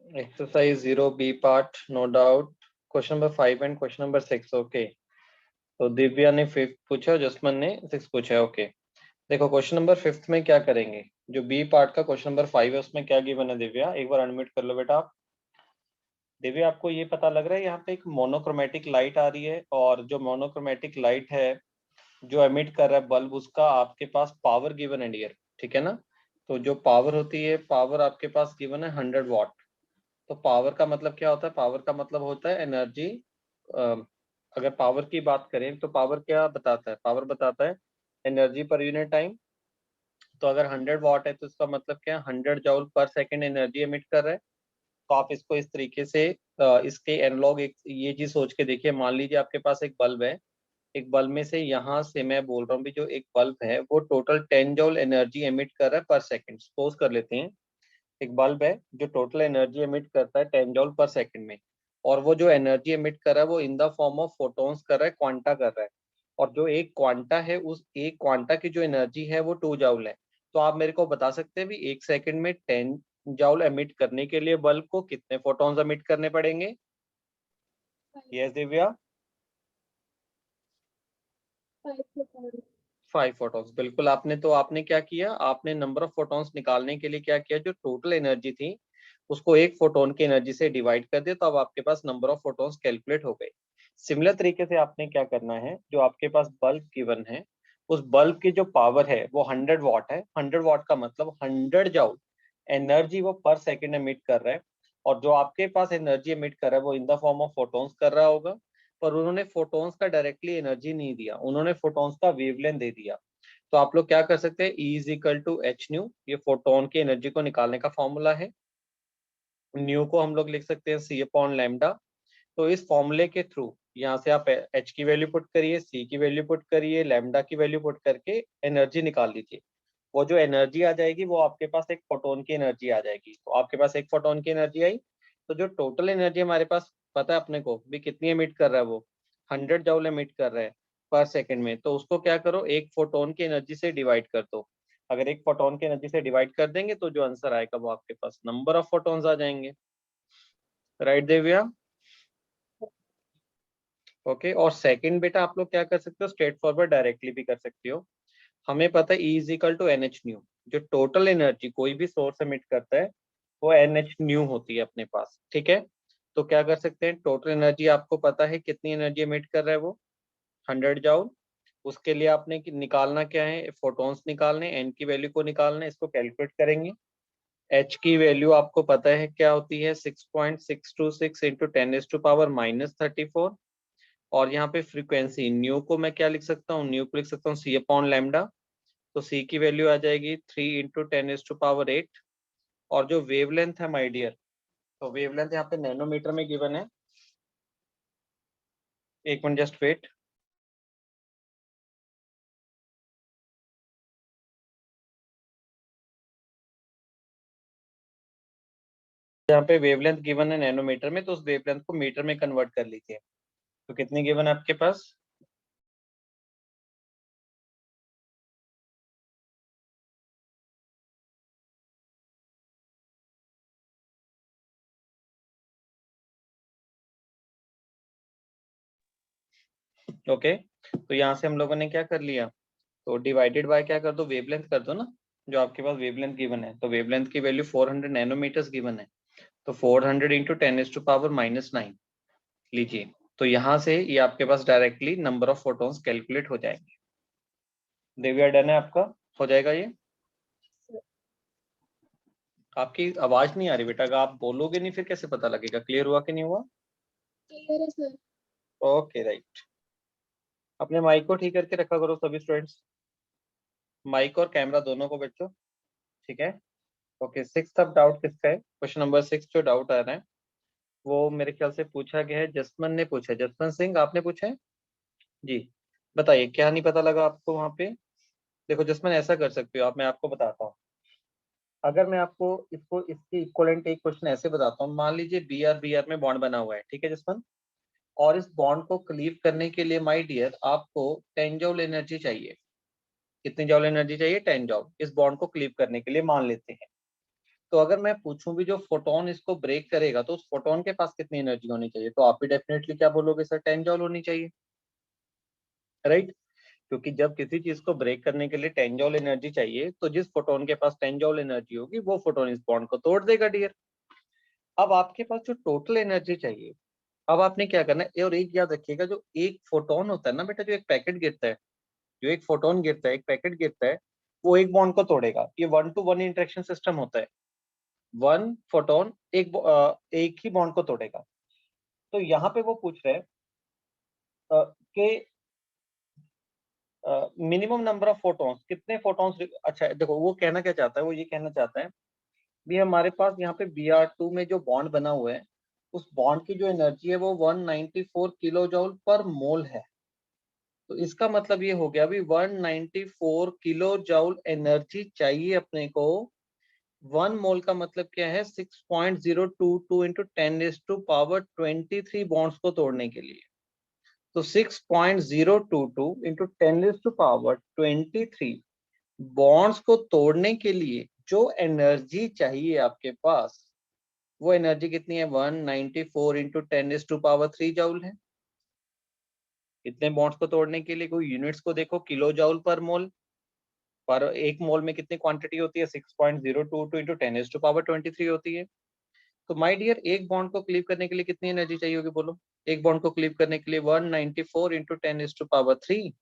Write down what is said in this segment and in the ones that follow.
Exercise 0B part, no doubt. Question number 5 and question number 6। Okay, तो दिव्या ने 5 पूछा, जसमन ने 6 पूछा है। ओके, देखो क्वेश्चन नंबर 5 में क्या करेंगे। जो बी पार्ट का क्वेश्चन नंबर 5 है उसमें क्या गिवन है। दिव्या एक बार अनम्यूट कर लो बेटा आप। दिव्या आपको ये पता लग रहा है यहाँ पे एक मोनोक्रोमेटिक लाइट आ रही है, और जो मोनोक्रोमेटिक लाइट है जो एमिट कर रहा है बल्ब, उसका आपके पास पावर गिवन है डियर, ठीक है ना। तो जो पावर होती है, पावर आपके पास गिवन है 100 वाट। तो पावर का मतलब क्या होता है, पावर का मतलब होता है एनर्जी। अगर पावर की बात करें तो पावर क्या बताता है, पावर बताता है एनर्जी पर यूनिट टाइम। तो अगर 100 वाट है तो इसका मतलब क्या है, 100 जूल पर सेकेंड एनर्जी एमिट कर रहा है। तो आप इसको इस तरीके से इसके एनालॉग एक ये चीज सोच के देखिए। मान लीजिए आपके पास एक बल्ब है, एक बल्ब में से यहाँ से मैं बोल रहा हूँ भी जो एक बल्ब है वो टोटल 10 जूल एनर्जी एमिट कर रहा है पर सेकंड। सपोज कर लेते हैं एक बल्ब है जो टोटल एनर्जी एमिट करता है 10 जूल पर सेकंड में, और वो जो एनर्जी एमिट कर रहा है वो in the form of photons कर रहा है, क्वांटा कर रहा है। और जो एक क्वांटा है, उस एक क्वांटा की जो एनर्जी है वो 2 जूल है। तो आप मेरे को बता सकते हैं भी एक सेकंड में 10 जूल एमिट करने के लिए बल्ब को कितने फोटॉन्स एमिट करने पड़ेंगे। यस दिव्या, 5 फोटॉन्स बिल्कुल। आपने तो आपने क्या किया, आपने नंबर ऑफ फोटॉन्स निकालने के लिए क्या किया, जो टोटल एनर्जी थी उसको एक फोटोन की एनर्जी से डिवाइड कर दिया, तो अब आपके पास नंबर ऑफ फोटॉन्स कैलकुलेट हो गए। सिमिलर तरीके से आपने क्या करना है, जो आपके पास बल्ब गिवन है उस बल्ब की जो पावर है वो 100 वाट है। 100 वाट का मतलब 100 जूल एनर्जी वो पर सेकेंड एमिट कर रहा है। और जो आपके पास एनर्जी एमिट कर रहा है वो in the form of photons कर रहा होगा। पर उन्होंने फोटॉन्स का डायरेक्टली एनर्जी नहीं दिया, उन्होंने फोटॉन्स का वेवलेंथ दे दिया। तो आप लोग क्या कर सकते हैं, E is equal to h nu, ये फोटोन की एनर्जी को निकालने का फॉर्मूला है। न्यू को हम लोग लिख सकते हैं सी अपॉन लैम्डा। तो इस फॉर्मूले के थ्रू यहाँ से आप एच की वैल्यू पुट करिए, सी की वैल्यू पुट करिए, लैम्डा की वैल्यू पुट करके एनर्जी निकाल लीजिए। वो जो एनर्जी आ जाएगी वो आपके पास एक फोटोन की एनर्जी आ जाएगी। तो आपके पास एक फोटोन की एनर्जी आई, तो जो टोटल एनर्जी हमारे पास पता है अपने को भी कितनी एमिट कर रहा है वो 100 जूल एमिट कर रहा है पर सेकेंड में। तो उसको क्या करो, एक फोटोन की एनर्जी से डिवाइड कर दो। अगर एक फोटोन की एनर्जी से डिवाइड कर देंगे तो जो आंसर आएगा वो आपके पास नंबर ऑफ फोटोन्स आ जाएंगे। राइट देविया। ओके, और सेकंड बेटा आप लोग क्या कर सकते हो, स्ट्रेट फॉरवर्ड डायरेक्टली भी कर सकते हो। हमें पता है E is equal to n h nu. जो टोटल एनर्जी कोई भी सोर्स एमिट करता है वो एन एच न्यू होती है अपने पास, ठीक है। तो क्या कर सकते हैं, टोटल एनर्जी आपको पता है कितनी एनर्जी एमिट कर रहा है वो 100 जूल। उसके लिए आपने निकालना क्या है, फोटॉन्स निकालने, एन की वैल्यू को निकालना है, इसको कैलकुलेट करेंगे। एच की वैल्यू आपको पता है क्या होती है, 6.626 इंटू 10 to the power -34। और यहाँ पे फ्रीक्वेंसी न्यू को मैं क्या लिख सकता हूँ, न्यू को लिख सकता हूँ सी अपॉन लैम्डा। तो सी की वैल्यू आ जाएगी 3 इंटू 10 to the power 8। और जो वेवलेंथ है माय डियर, तो वेवलेंथ यहाँ पे नैनोमीटर में गिवन है। एक मिनट जस्ट वेट। यहाँ पे वेवलेंथ गिवन है नैनोमीटर में, तो उस वेवलेंथ को मीटर में कन्वर्ट कर लीजिए। तो कितनी गिवन है आपके पास, ओके। तो यहाँ से हम लोगों ने क्या कर लिया, तो डिवाइडेड बाय क्या कर दो, वेवलेंथ कर दो ना। जो आपके पास वेवलेंथ गिवन है, तो वेवलेंथ की वैल्यू 400 नैनोमीटर्स गिवन है। तो 400 इंटू 10 to the power -9 लीजिए। तो यहाँ से ये आपके पास directly number of photons calculate हो जाएंगे। देविया डन है आपका, हो जाएगा ये। आपकी आवाज नहीं आ रही बेटा, अगर आप बोलोगे नहीं फिर कैसे पता लगेगा क्लियर हुआ कि नहीं हुआ। क्लियर है सर। Okay right. अपने माइक को ठीक करके रखा करो सभी स्टूडेंट्स, माइक और कैमरा दोनों को बच्चों, ठीक है। ओके, सिक्स अब डाउट किसका है, क्वेश्चन नंबर 6 जो डाउट आ रहा है वो मेरे ख्याल से पूछा गया है, जसमन ने पूछा है, जसमन सिंह आपने पूछा है जी। बताइए क्या नहीं पता लगा आपको वहां पे। देखो जसमन ऐसा कर सकते हो आप, मैं आपको बताता हूँ। अगर मैं आपको इसको इसके इक्वलेंट एक क्वेश्चन ऐसे बताता हूँ, मान लीजिए बी आर में बॉन्ड बना हुआ है, ठीक है जसमन। और इस बॉन्ड को क्लीव करने के लिए माय डियर आपको 10 जूल एनर्जी चाहिए। कितनी जूल एनर्जी चाहिए, 10 जूल इस बॉन्ड को क्लीव करने के लिए मान लेते हैं। तो अगर मैं पूछूं भी जो फोटोन इसको ब्रेक करेगा तो उस फोटोन के पास कितनी एनर्जी होनी चाहिए, तो आप भी डेफिनेटली क्या बोलोगे सर, 10 जॉल होनी चाहिए, राइट। क्योंकि जब किसी चीज को ब्रेक करने के लिए 10 जॉल एनर्जी चाहिए, तो जिस फोटोन के पास 10 जॉल एनर्जी होगी वो फोटोन इस बॉन्ड को तोड़ देगा डियर। अब आपके पास जो टोटल एनर्जी चाहिए, अब आपने क्या करना है, और एक याद रखिएगा, जो एक फोटोन होता है ना बेटा, जो एक पैकेट गिरता है, जो एक फोटोन गिरता है, एक पैकेट गिरता है, वो एक बॉन्ड को तोड़ेगा। ये 1-to-1 इंटरेक्शन सिस्टम होता है। वन फोटोन एक ही बॉन्ड को तोड़ेगा। तो यहाँ पे वो पूछ रहे हैं कि मिनिमम नंबर ऑफ फोटॉन्स, कितने फोटॉन्स। अच्छा देखो वो कहना क्या चाहता है, वो ये कहना चाहता है भी हमारे पास यहाँ पे Br2 में जो बॉन्ड बना हुआ है, उस बॉन्ड की जो एनर्जी है वो 194 किलो जूल पर मोल है। तो इसका मतलब ये हो गया अभी 194 किलो जूल एनर्जी चाहिए अपने को। 1 मोल का मतलब क्या है, 6.022 इंटू 10⁻⁻23 बॉन्ड्स को तोड़ने के लिए। तो 6.022 इंटू 10⁻⁻23 बॉन्ड्स को तोड़ने के लिए जो एनर्जी चाहिए आपके पास, वो एनर्जी कितनी है, 194 इंटू 10⁻³ जूल है। इतने बॉन्ड्स को तोड़ने के लिए कोई यूनिट्स को देखो, किलो जूल पर मोल, पर एक मोल में कितनी क्वांटिटी होती है, 6.022 इंटू 10⁻23 होती है। तो माय डियर, एक बॉन्ड को क्लीव करने के लिए कितनी एनर्जी चाहिए होगी बोलो। एक बॉन्ड को क्लीव करने के लिए 194 into 10⁻³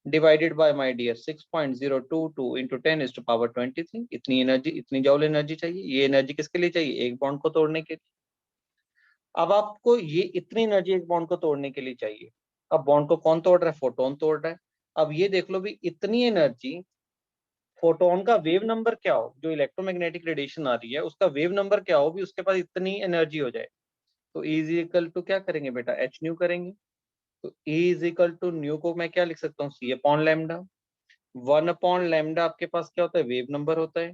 divided by my dear 6.022 into 10⁻23, इतनी एनर्जी, इतनी जॉल एनर्जी चाहिए। ये एनर्जी किसके लिए चाहिए, एक बॉन्ड को तोड़ने के लिए। अब आपको ये इतनी एनर्जी एक बॉन्ड को तोड़ने के लिए चाहिए। अब बॉन्ड को कौन तोड़ रहा है, फोटोन तोड़ रहा है। अब ये देख लो भी, इतनी एनर्जी, फोटोन का वेव नंबर क्या हो, जो इलेक्ट्रोमैग्नेटिक रेडिएशन आ रही है उसका वेव नंबर क्या हो भी उसके पास इतनी एनर्जी हो जाए। तो E इज इक्वल टू क्या करेंगे बेटा, एच न्यू करेंगे। तो E is equal to nu को मैं क्या लिख सकता हूँ, C अपॉन लैम्डा। 1/λ आपके पास क्या होता है, वेव नंबर होता है।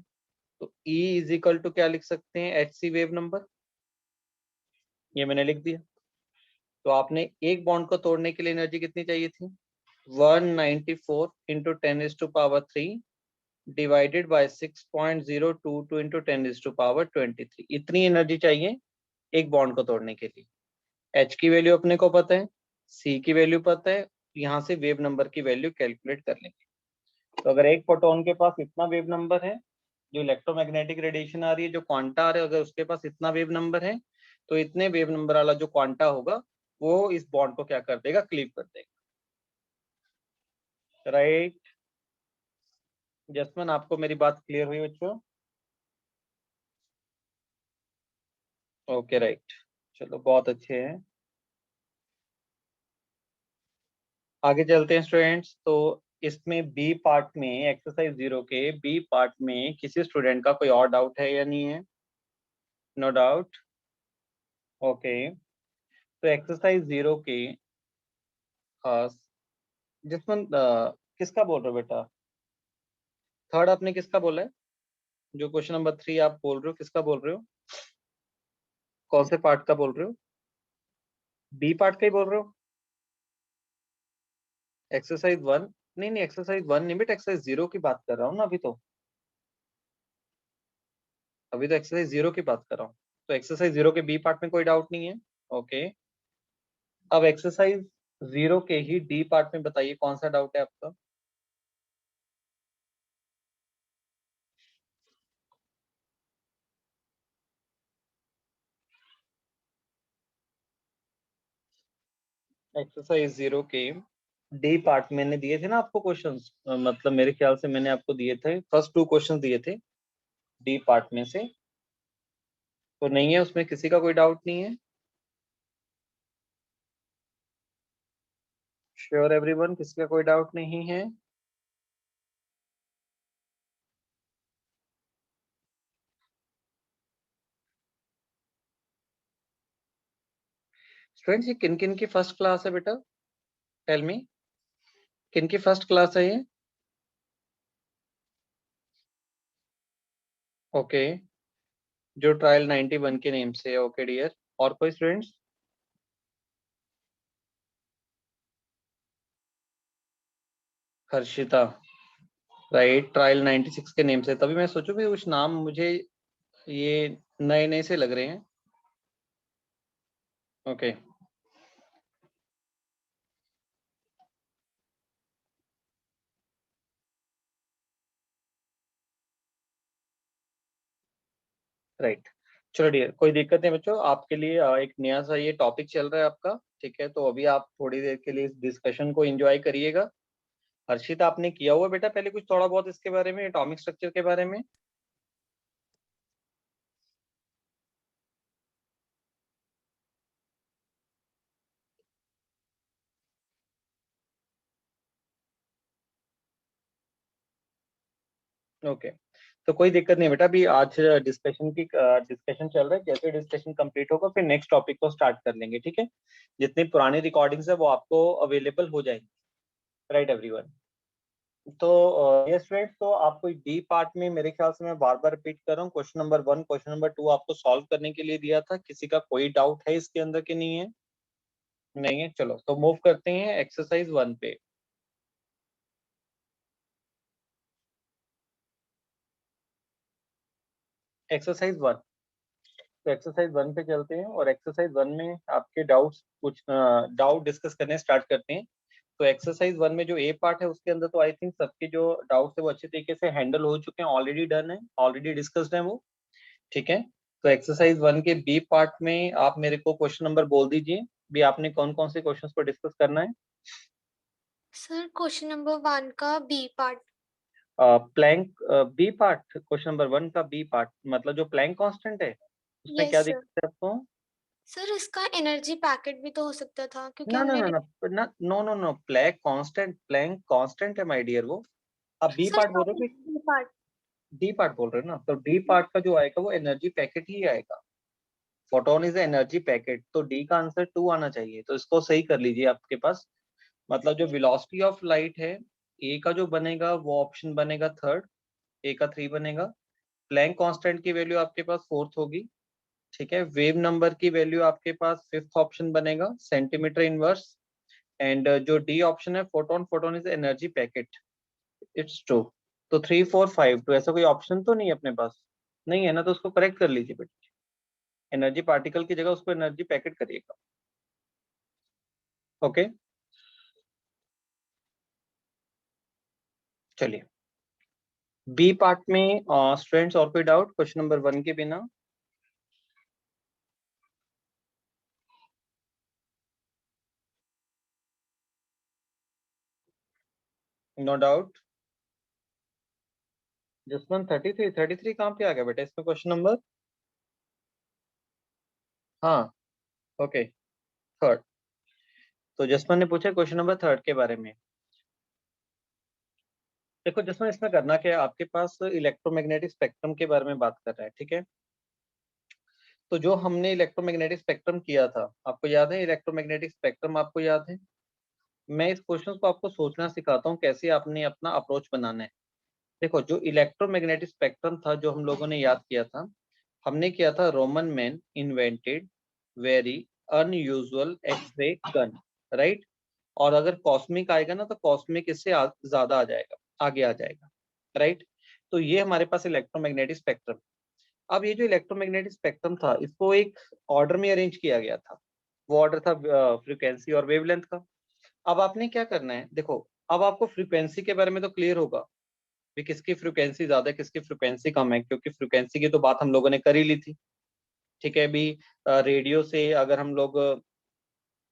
तो E इज इक्वल टू क्या लिख सकते हैं, एच सी वेव नंबर। ये मैंने लिख दिया। तो आपने एक बॉन्ड को तोड़ने के लिए एनर्जी कितनी चाहिए थी, 194 इंटू 10⁻³ डिवाइडेड बाय 6.022 इंटू 10⁻23, इतनी एनर्जी चाहिए एक बॉन्ड को तोड़ने के लिए। एच की वैल्यू अपने को पता है, सी की वैल्यू पता है, यहाँ से वेव नंबर की वैल्यू कैलकुलेट कर लेंगे। तो अगर एक फोटोन के पास इतना वेव नंबर है, जो इलेक्ट्रोमैग्नेटिक रेडिएशन आ रही है, जो क्वांटा आ रहा है, अगर उसके पास इतना वेव नंबर है, तो इतने वेव नंबर वाला जो क्वांटा होगा वो इस बॉन्ड को क्या कर देगा, क्लीव कर देगा, राइट। जसमन, आपको मेरी बात क्लियर हुई बच्चों? ओके राइट, चलो बहुत अच्छे हैं। आगे चलते हैं स्टूडेंट्स। तो इसमें बी पार्ट में, एक्सरसाइज 0 के बी पार्ट में किसी स्टूडेंट का कोई और डाउट है या नहीं है? No doubt, okay. तो एक्सरसाइज 0 के खास, जिसमें किसका बोल रहे हो बेटा, थर्ड आपने किसका बोला है, जो क्वेश्चन नंबर 3 आप बोल रहे हो, किसका बोल रहे हो, कौन से पार्ट का बोल रहे हो? बी पार्ट का ही बोल रहे हो? एक्सरसाइज 1? नहीं नहीं, एक्सरसाइज 1 नहीं बेटा, एक्सरसाइज 0 की बात कर रहा हूँ ना अभी तो। अभी तो एक्सरसाइज 0 की बात कर रहा हूँ। तो एक्सरसाइज 0 के बी पार्ट में कोई डाउट नहीं है, ओके। अब एक्सरसाइज 0 के ही डी पार्ट में बताइए कौन सा डाउट है आपका। एक्सरसाइज 0 के डी पार्ट मैंने दिए थे ना आपको क्वेश्चंस, मतलब मेरे ख्याल से मैंने आपको दिए थे, फर्स्ट 2 क्वेश्चंस दिए थे डी पार्ट में से। तो नहीं है उसमें किसी का कोई डाउट नहीं है? श्योर एवरीवन, किसी का कोई डाउट नहीं है? स्टूडेंट्स, ये किन किन की फर्स्ट क्लास है बेटा, टेल मी, किन की फर्स्ट क्लास है ये? ओके, जो ट्रायल 91 के नेम से, ओके डियर। और कोई स्टूडेंट्स? हर्षिता, राइट, ट्रायल 96 के नेम से। तभी मैं सोचूं भी कुछ नाम मुझे ये नए नए से लग रहे हैं। ओके राइट, चलो डियर, कोई दिक्कत नहीं बच्चों, आपके लिए एक नया सा ये टॉपिक चल रहा है आपका, ठीक है। तो अभी आप थोड़ी देर के लिए इस डिस्कशन को एंजॉय करिएगा। हर्षित, आपने किया हुआ बेटा पहले कुछ थोड़ा बहुत इसके बारे में, एटॉमिक स्ट्रक्चर के बारे में? ओके, तो कोई दिक्कत नहीं बेटा, अभी आज डिस्कशन चल रहा है, जैसे डिस्कशन कंप्लीट होगा फिर नेक्स्ट टॉपिक को स्टार्ट कर लेंगे, ठीक है। जितनी पुरानी रिकॉर्डिंग्स है वो आपको अवेलेबल हो जाएंगी, राइट एवरीवन। तो ये स्टूडेंट्स, तो आपको डी पार्ट में मेरे ख्याल से मैं बार बार रिपीट कर रहा हूँ, क्वेश्चन नंबर 1 क्वेश्चन नंबर 2 आपको सॉल्व करने के लिए दिया था। किसी का कोई डाउट है इसके अंदर कि नहीं है? नहीं है, चलो तो मूव करते हैं एक्सरसाइज 1 पे। एक्सरसाइज 1, तो एक्सरसाइज 1 पे चलते हैं और एक्सरसाइज 1 में आपके डाउट्स, कुछ डाउट डिस्कस करने स्टार्ट करते हैं। तो एक्सरसाइज 1 में जो ए पार्ट है उसके अंदर तो आई थिंक सबके जो डाउट्स है वो अच्छे तरीके से हैंडल हो चुके हैं, ऑलरेडी डन है, ऑलरेडी डिस्कस्ड है वो, ठीक है। तो एक्सरसाइज 1 के बी पार्ट में आप मेरे को क्वेश्चन नंबर बोल दीजिए, भी आपने कौन कौन से क्वेश्चंस पर डिस्कस करना है। सर क्वेश्चन नंबर 1 का B part. Planck B part, question number 1 का बी पार्ट, मतलब जो प्लैंक कांस्टेंट है उसमें क्या यस सर। दिक्कत है आपको? सर इसका एनर्जी पैकेट भी तो हो सकता था क्योंकि ना ना हमने ना ना ना, no no no, Planck constant है माय डियर वो। आप बी सर पार्ट बोल रहे सॉरी, हो कि बी पार्ट। डी पार्ट बोल रहे हो ना? तो डी पार्ट का जो आएगा वो एनर्जी पैकेट ही आएगा। फोटोन इज एनर्जी पैकेट, तो डी का आंसर 2 आना चाहिए, तो इसको सही कर लीजिए आपके पास। मतलब जो वेलोसिटी ऑफ लाइट है, ए का जो बनेगा वो ऑप्शन बनेगा थर्ड, ए का 3 बनेगा। प्लैंक कांस्टेंट की वैल्यू आपके पास फोर्थ होगी, ठीक है। वेव नंबर की वैल्यू आपके पास फिफ्थ ऑप्शन बनेगा, सेंटीमीटर इनवर्स। एंड जो डी ऑप्शन है photon, photon is energy packet, it's true. तो 3 4 5 तो ऐसा कोई ऑप्शन तो नहीं है अपने पास? नहीं है ना, तो उसको करेक्ट कर लीजिए बेटा, एनर्जी पार्टिकल की जगह उसको एनर्जी पैकेट करिएगा। ओके, चलिए बी पार्ट में स्टूडेंट्स और कोई डाउट क्वेश्चन नंबर 1 के बिना? No doubt. जसवंत 33 कहाँ पे आ गया बेटा इसमें क्वेश्चन नंबर? हाँ, ओके, थर्ड। तो जसवंत ने पूछा क्वेश्चन नंबर थर्ड के बारे में। देखो जसवंत, इसमें करना क्या है, आपके पास इलेक्ट्रोमैग्नेटिक स्पेक्ट्रम के बारे में बात कर रहा है, ठीक है। तो जो हमने इलेक्ट्रोमैग्नेटिक स्पेक्ट्रम किया था, आपको याद है इलेक्ट्रोमैग्नेटिक स्पेक्ट्रम, आपको याद है? मैं इस क्वेश्चन को आपको सोचना सिखाता हूँ कैसे आपने अपना अप्रोच बनाना है। देखो जो इलेक्ट्रोमैग्नेटिक स्पेक्ट्रम था जो हम लोगों ने याद किया था, हमने किया था Roman man invented very unusual X ray gun, right. और अगर कॉस्मिक आएगा ना तो कॉस्मिक इससे ज्यादा आ जाएगा, आगे आ जाएगा, राइट। तो ये हमारे पास इलेक्ट्रोमैग्नेटिक स्पेक्ट्रम। अब ये जो इलेक्ट्रोमैग्नेटिक स्पेक्ट्रम था इसको एक ऑर्डर में अरेंज किया गया था, वो ऑर्डर था फ्रीक्वेंसी और वेवलेंथ का। अब आपने क्या करना है, देखो अब आपको फ्रीक्वेंसी के बारे में तो क्लियर होगा कि किसकी फ्रीक्वेंसी ज्यादा है किसकी फ्रीक्वेंसी कम है, क्योंकि फ्रीक्वेंसी की तो बात हम लोगों ने कर ही ली थी, ठीक है। अभी रेडियो से अगर हम लोग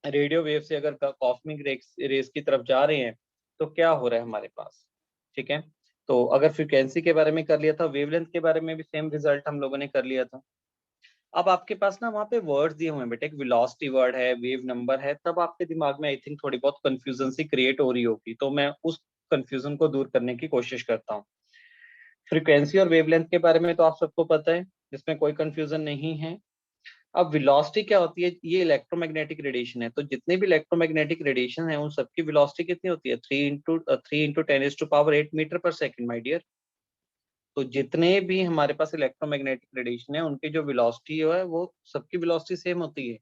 रेडियो वेव से अगर कॉस्मिक रेस की तरफ जा रहे हैं तो क्या हो रहा है हमारे पास, ठीक है। तो अगर फ्रीक्वेंसी के बारे में कर लिया था, वेवलेंथ के बारे में भी सेम रिजल्ट हम लोगों ने कर लिया था। अब आपके पास ना वहाँ पे वर्ड्स दिए हुए हैं बेटे, एक वेलोसिटी वर्ड है, वेव नंबर है, तब आपके दिमाग में आई थिंक थोड़ी बहुत कंफ्यूजन सी क्रिएट हो रही होगी, तो मैं उस कंफ्यूजन को दूर करने की कोशिश करता हूँ। फ्रीक्वेंसी और वेवलेंथ के बारे में तो आप सबको पता है, इसमें कोई कंफ्यूजन नहीं है। अब वेलोसिटी क्या होती है, ये इलेक्ट्रोमैग्नेटिक रेडिएशन है, तो जितने भी इलेक्ट्रोमैग्नेटिक रेडिएशन है उन सबकी वेलोसिटी कितनी होती है? 3 × 10⁸ मीटर पर सेकंड माय डियर। तो जितने भी हमारे पास इलेक्ट्रोमैग्नेटिक रेडिएशन है उनकी जो वेलोसिटी है वो सबकी वेलोसिटी सेम होती है।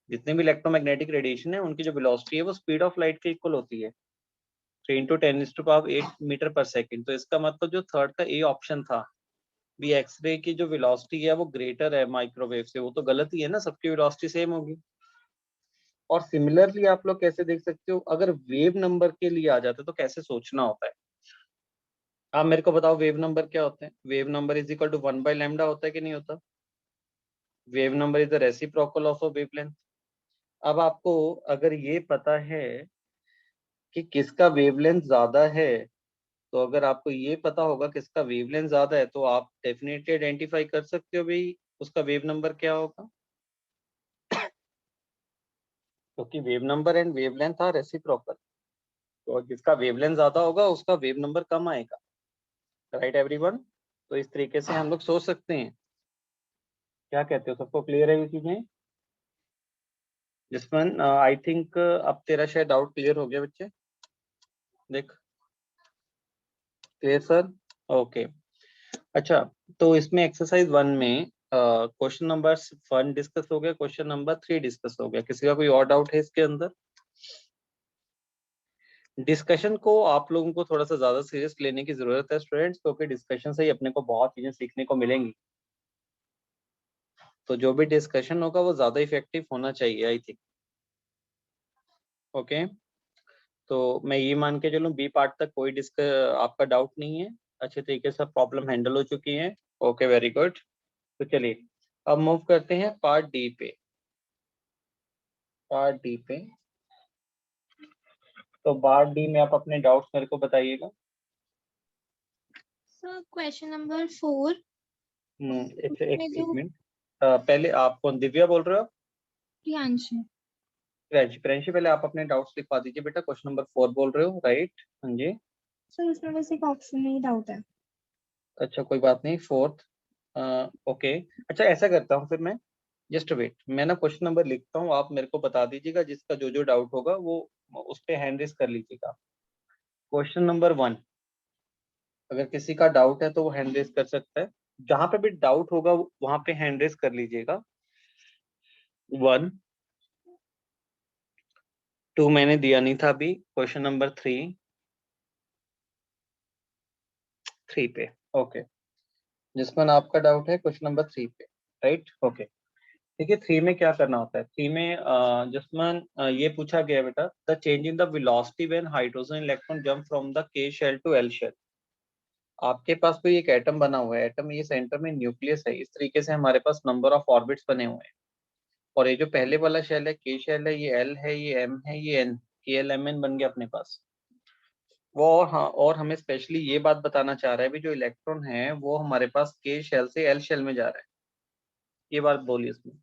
जितने भी इलेक्ट्रोमैग्नेटिक रेडिएशन है उनकी जो वेलोसिटी है वो स्पीड ऑफ लाइट के इक्वल होती है, 3 × 10⁸ मीटर पर सेकंड। तो इसका मतलब जो थर्ड का ए ऑप्शन था भी एक्सरे की जो वेलोसिटी है वो ग्रेटर है माइक्रोवेव से, वो तो गलत ही है ना, सबकी वेलोसिटी सेम होगी। और सिमिलरली आप लोग कैसे देख सकते हो, अगर वेव नंबर के लिए आ जाता है तो कैसे सोचना होता है। आप मेरे को बताओ वेव नंबर क्या होते हैं। Wave number is equal to 1/λ होता है कि नहीं होता। Wave number is the reciprocal of a wavelength. अब आपको अगर ये पता है कि किसका वेवलेंथ ज्यादा है, तो अगर आपको ये पता होगा किसका वेवलेंथ ज्यादा है, तो आप डेफिनेटली आइडेंटिफाई कर सकते हो भाई उसका वेव नंबर क्या होगा, क्योंकि wave number and wavelength are reciprocal. तो जिसका वेवलेंथ ज्यादा होगा उसका वेव नंबर कम आएगा। Right everyone. तो इस तरीके से हम लोग सोच सकते हैं। क्या कहते हो, सबको क्लियर है ये चीजें। जिसमें आई थिंक अब तेरा शायद डाउट क्लियर हो गया बच्चे। देख, क्लियर सर। ओके। अच्छा, तो इसमें एक्सरसाइज 1 में क्वेश्चन नंबर 1 डिस्कस हो गया, क्वेश्चन नंबर 3 डिस्कस हो गया। किसी का कोई और डाउट है इसके अंदर। डिस्कशन को आप लोगों को थोड़ा सा ज्यादा सीरियस लेने की जरूरत है स्टूडेंट्स, क्योंकि डिस्कशन से ही अपने को बहुत चीजें सीखने को मिलेंगी। तो जो भी डिस्कशन होगा वो ज्यादा इफेक्टिव होना चाहिए आई थिंक। ओके, तो मैं ये मान के चलूं बी पार्ट तक कोई आपका डाउट नहीं है, अच्छे तरीके से प्रॉब्लम हैंडल हो चुकी है। Okay, very good. तो चलिए अब मूव करते हैं पार्ट डी पे। पार्ट डी पे, तो पार्ट डी में आप अपने डाउट्स मेरे को बताइएगा। सर क्वेश्चन नंबर 4 एक में एक जो मिनट। पहले आप कौन, दिव्या बोल रहे हो। प्रियांश है। प्रियांशी, प्रियांशी पहले आप अपने डाउट्स लिखवा दीजिए बेटा। क्वेश्चन नंबर 4 बोल रहे हो, राइट। हाँ जी। सर उसमें बस एक ऑप्शन में ही डाउट है। अच्छा कोई बात नहीं, 4th। ओके। अच्छा ऐसा करता हूँ फिर मैं, जस्ट वेट, मैं ना क्वेश्चन नंबर लिखता हूँ, आप मेरे को बता दीजिएगा, जिसका जो जो डाउट होगा वो उस पे हैंड रेज कर लीजिएगा। क्वेश्चन नंबर 1, अगर किसी का डाउट है तो वो हैंड रेज कर सकता है। जहां पे भी डाउट होगा वहां पे हैंड रेज कर लीजिएगा। 1, 2 मैंने दिया नहीं था अभी। क्वेश्चन नंबर 3 पे। ओके, जिसमें आपका डाउट है क्वेश्चन नंबर 3 पे, राइट। ओके, देखिए 3 में क्या करना होता है। 3 में जिसमें ये पूछा गया बेटा, the change in the velocity when hydrogen electron jump from the के शेल टू एल शेल। आपके पास कोई एक एटम बना हुआ है, एटम ये सेंटर में न्यूक्लियस है, इस तरीके से हमारे पास नंबर ऑफ ऑर्बिट्स बने हुए हैं। और ये जो पहले वाला शेल है, के शेल है, ये एल है, ये एम है, ये एन, के एल एम एन बन गया अपने पास। वो और हाँ, और हमें स्पेशली ये बात बताना चाह रहा है भी जो इलेक्ट्रॉन है वो हमारे पास के शेल से एल शेल में जा रहा है। ये बात बोली इसमें,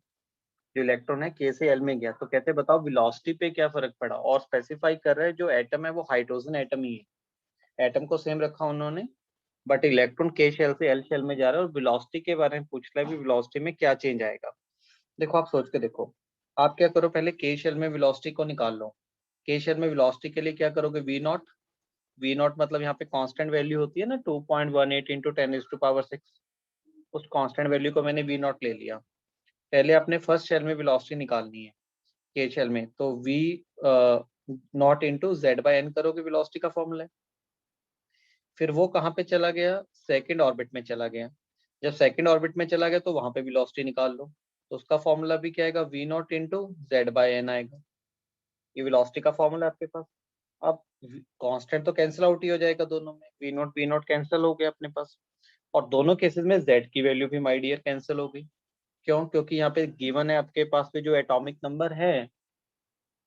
जो इलेक्ट्रॉन है के से एल में गया, तो कहते हैं बताओ वेलोसिटी पे क्या फर्क पड़ा। और स्पेसिफाई कर रहे हैं जो एटम है वो हाइड्रोजन एटम ही है, एटम को सेम रखा उन्होंने, बट इलेक्ट्रॉन के शेल से एल शेल में जा रहा है। और वेलोसिटी के बारे में पूछ रहा है भी वेलोसिटी में क्या चेंज आएगा। देखो आप सोच के देखो, आप क्या करो, पहले के शेल में वेलोसिटी को निकाल लो। के शेल में वेलोसिटी के लिए क्या करोगे, वी नॉट। वी नॉट मतलब यहाँ पे कांस्टेंट वैल्यू होती है ना, 2.18 इंटू 10⁻⁶। उस कांस्टेंट वैल्यू को मैंने वी नॉट ले लिया। पहले अपने फर्स्ट शेल में वेलोसिटी निकालनी है के शेल में, तो V naught into Z by n करोगे, वेलोसिटी का फॉर्मूला है। फिर वो कहाँ पे चला गया, सेकंड ऑर्बिट में चला गया। जब सेकंड ऑर्बिट में चला गया तो वहां पे वेलोसिटी निकाल लो, तो उसका फॉर्मूला भी क्या आएगा, V naught into Z by n आएगा। ये वेलोसिटी का फॉर्मूला है आपके पास। अब कांस्टेंट तो कैंसिल आउट ही हो जाएगा दोनों में, वी नॉट कैंसिल हो गया अपने पास। और दोनों केसेस में जेड की वैल्यू भी माय डियर कैंसिल हो गई। क्यों, क्योंकि यहाँ पे गिवन है आपके पास पे जो एटॉमिक नंबर है,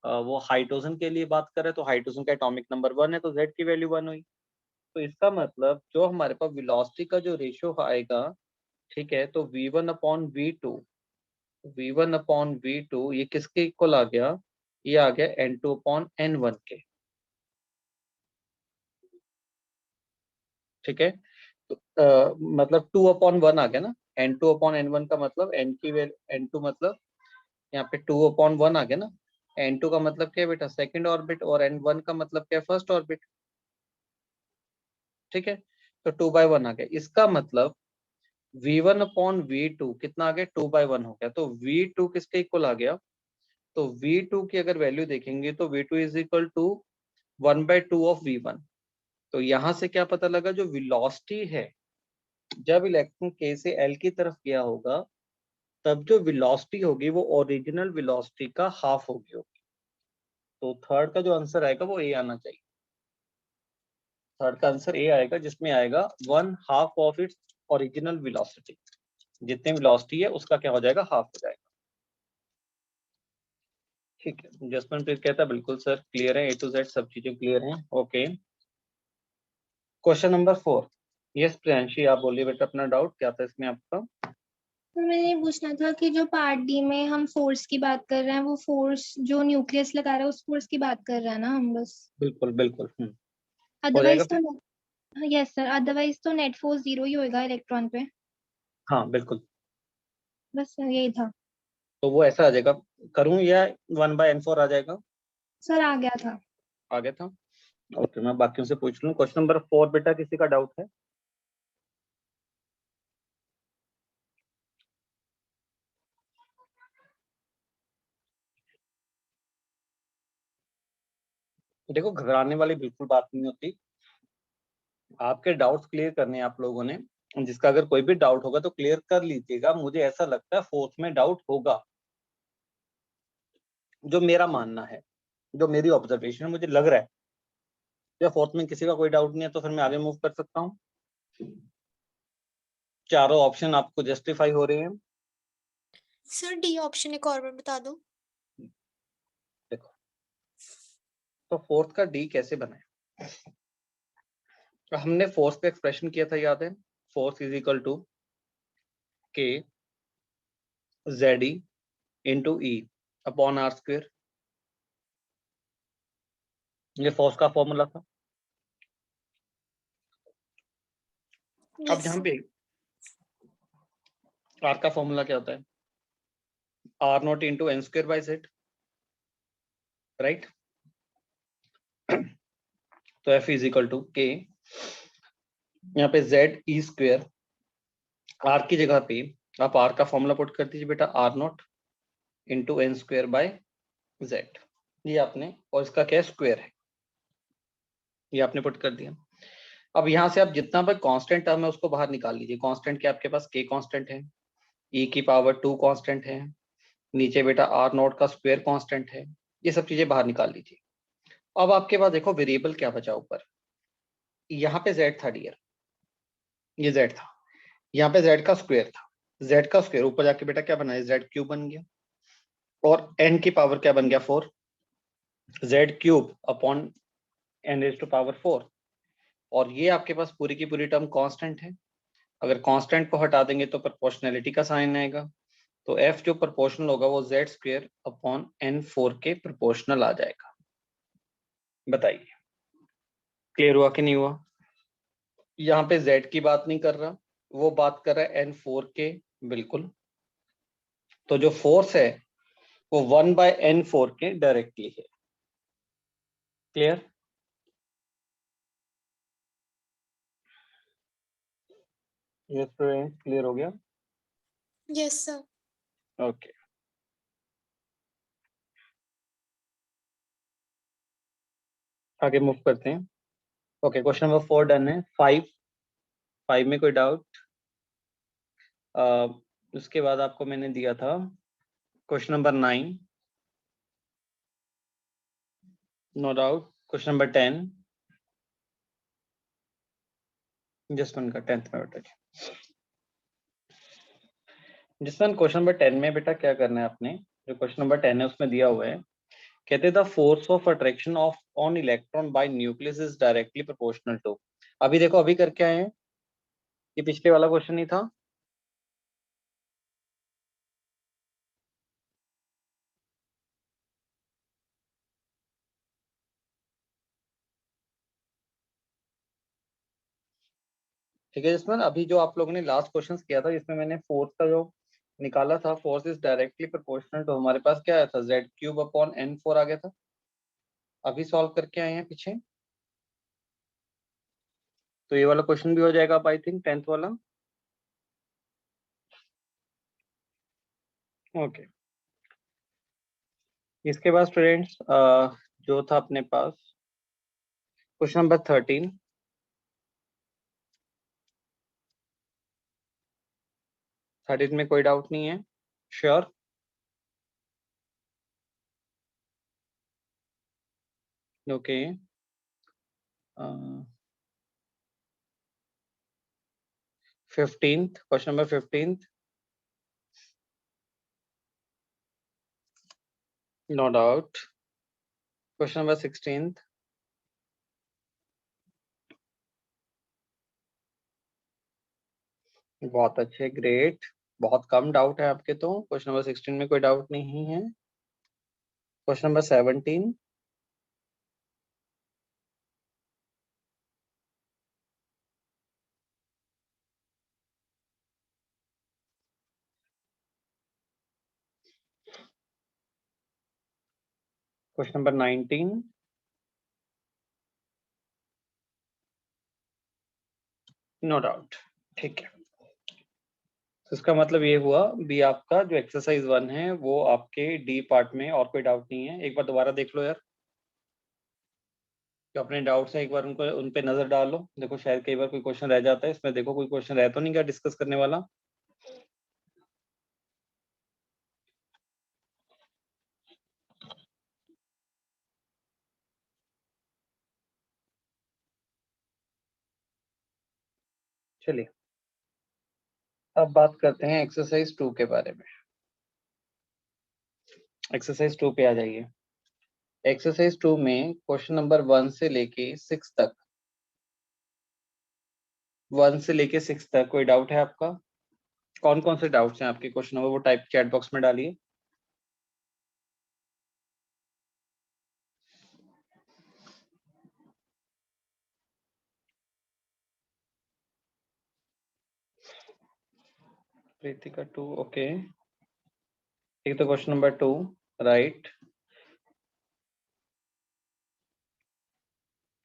वो हाइड्रोजन के लिए बात करें तो हाइड्रोजन का एटॉमिक नंबर 1 है, तो जेड की वैल्यू 1 हुई। तो इसका मतलब जो हमारे पास वेलोसिटी का जो रेशियो आएगा, ठीक है, तो v1/v2 ये किसके इक्वल आ गया, ये आ गया n2/n1 के। ठीक है, तो मतलब 2/1 आ गया ना। n2/n1 का मतलब n की वैल्यू, n2 मतलब यहाँ पे 2/1 आ गया ना। n2 का मतलब क्या है बेटा, सेकंड ऑर्बिट, और n1 का मतलब क्या है, फर्स्ट ऑर्बिट। ठीक है, तो 2/1 आ गया। इसका मतलब v1/v2 कितना आ गया, 2/1 हो गया। तो v2 किसके इक्वल आ गया, तो v2 की अगर वैल्यू देखेंगे तो v2 is equal to 1/2 of v1। तो यहां से क्या पता लगा, जो वेलोसिटी है जब इलेक्ट्रॉन K से L की तरफ गया होगा तब जो वेलोसिटी होगी वो ओरिजिनल वेलोसिटी का हाफ होगी। तो थर्ड का जो आंसर आएगा वो ए आना चाहिए। थर्ड का आंसर ए आएगा, जिसमें आएगा 1/2 ऑफ इट्स ओरिजिनल वेलोसिटी। जितनी वेलोसिटी है उसका क्या हो जाएगा, हाफ हो जाएगा। ठीक है, जसमन कहता है बिल्कुल सर क्लियर है, A to Z सब चीजें क्लियर हैं। Okay, question number 4। Yes Priyanshi, आप बोलिए बेटा अपना डाउट क्या था इसमें आपका। तो मैंने ये पूछना था कि जो पार्ट डी में हम फोर्स की बात कर रहे हैं, वो फोर्स जो न्यूक्लियस लगा रहा है उस फोर्स की बात कर रहे हैं ना हम बस। बिल्कुल बिल्कुल। हो जाएगा अदरवाइज फिर। तो यस सर, अदरवाइज तो नेट फोर्स 0 ही होएगा इलेक्ट्रॉन पे। हाँ बिल्कुल। बस सर यही था। तो वो ऐसा आ जाएगा, करूं या 1/n4 आ जाएगा। सर आ गया था। आ गया था। ओके, मैं बाकियों से पूछ लूं। क्वेश्चन नंबर 4 बेटा किसी का डाउट है। देखो घबराने वाली बिल्कुल बात नहीं होती, आपके डाउट्स क्लियर करने हैं आप लोगों ने। जिसका अगर कोई भी डाउट होगा तो क्लियर कर लीजिएगा। मुझे ऐसा लगता है फोर्थ में डाउट होगा, जो मेरा मानना है, जो मेरी ऑब्जर्वेशन है, मुझे लग रहा है। या फोर्थ में किसी का कोई डाउट नहीं है तो फिर मैं आगे मूव कर सकता हूँ। चारों ऑप्शन आपको जस्टिफाई हो रहे हैं। सर डी ऑप्शन एक और बार बता दो। देखो, तो फोर्थ का डी कैसे बना है। तो हमने फोर्स का एक्सप्रेशन किया था, याद है। Force is equal to K Z e into e upon r square. ये फोर्स का फॉर्मूला था। अब यस यहाँ सर। पे आर का फॉर्मूला क्या होता है, r naught into n square by Z, right. तो F is equal to K, यहाँ पे जेड ई स्क्वेयर, आर की जगह पे आप आर का फॉर्मूला पुट कर दीजिए बेटा, r naught into n square by Z. ये आपने, और इसका क्या स्क्वेयर है, ये आपने पुट कर दिया। अब यहाँ से आप जितना भी कांस्टेंट टर्म है उसको बाहर निकाल लीजिए। कांस्टेंट क्या आपके पास, के कांस्टेंट है, ई की पावर 2 कांस्टेंट है, नीचे बेटा आर नॉट का स्क्वायर कांस्टेंट है। ये सब चीजें बाहर निकाल लीजिए। अब आपके पास देखो वेरिएबल क्या बचा ऊपर, यहाँ पे जेड था डियर, ये जेड था, यहाँ पे जेड का स्क्वायर था। जेड का स्क्वायर ऊपर जाके बेटा क्या बना है, जेड क्यूब बन गया, और एन की पावर क्या बन गया, 4, Z cube upon n raise to power 4। और ये आपके पास पूरी की पूरी टर्म कांस्टेंट है। अगर कांस्टेंट को हटा देंगे तो प्रोपोर्शनैलिटी का साइन आएगा। तो एफ जो प्रोपोर्शनल होगा वो जेड स्क्वायर अपॉन एन 4 के प्रोपोर्शनल आ जाएगा। बताइए क्लियर हुआ कि नहीं हुआ। यहाँ पे जेड की बात नहीं कर रहा, वो बात कर रहा है एन 4 के, बिल्कुल। तो जो फोर्स है वो 1/n4 के डायरेक्टली है। क्लियर। ये क्लियर हो गया। Yes sir. ओके, आगे मूव करते हैं। ओके, क्वेश्चन नंबर 4 डन है। 5 में कोई डाउट। उसके बाद आपको मैंने दिया था question number 9, no doubt. Question number 10, जसवन का 10th में बेटा। जसवन क्वेश्चन नंबर 10 में बेटा क्या करना है आपने, जो क्वेश्चन नंबर 10 है उसमें दिया हुआ है, कहते the force of attraction of on electron by nucleus is directly proportional to. अभी देखो अभी करके आए हैं, ये पिछले वाला क्वेश्चन नहीं था। ठीक है जिसमें अभी जो आप लोगों ने लास्ट क्वेश्चन किया था, जिसमें मैंने फोर्स का जो निकाला था, force is directly proportional to, हमारे पास क्या आया था, जेड क्यूब अपॉन एन 4 आ गया था। अभी सॉल्व करके आए हैं पीछे, तो ये वाला क्वेश्चन भी हो जाएगा आई थिंक 10th वाला। ओके, इसके बाद स्टूडेंट्स जो था अपने पास क्वेश्चन नंबर 13। 13 में कोई डाउट नहीं है? Sure? Okay. 15th, question number 15th. No doubt. Question number 16th. बहुत अच्छे, ग्रेट. बहुत कम डाउट है आपके तो. क्वेश्चन नंबर 16 में कोई डाउट नहीं है. Question number 17. Question number 19. No doubt. ठीक है. तो इसका मतलब ये हुआ बी आपका जो एक्सरसाइज 1 है वो आपके डी पार्ट में और कोई डाउट नहीं है. एक बार दोबारा देख लो यार, जो अपने डाउट्स है एक बार उनको उन पे नजर डाल लो. देखो शायद कई बार कोई क्वेश्चन रह जाता है इसमें. देखो कोई क्वेश्चन रह तो नहीं गया डिस्कस करने वाला? चलिए अब बात करते हैं एक्सरसाइज 2 के बारे में. एक्सरसाइज 2 पे आ जाइए. एक्सरसाइज 2 में क्वेश्चन नंबर 1 से लेके 6 तक, 1 से लेके 6 तक कोई डाउट है आपका? कौन कौन से डाउट्स हैं आपके क्वेश्चन नंबर, वो टाइप चैट बॉक्स में डालिए. प्रीतिका 2. ओके. एक तो क्वेश्चन नंबर 2 राइट.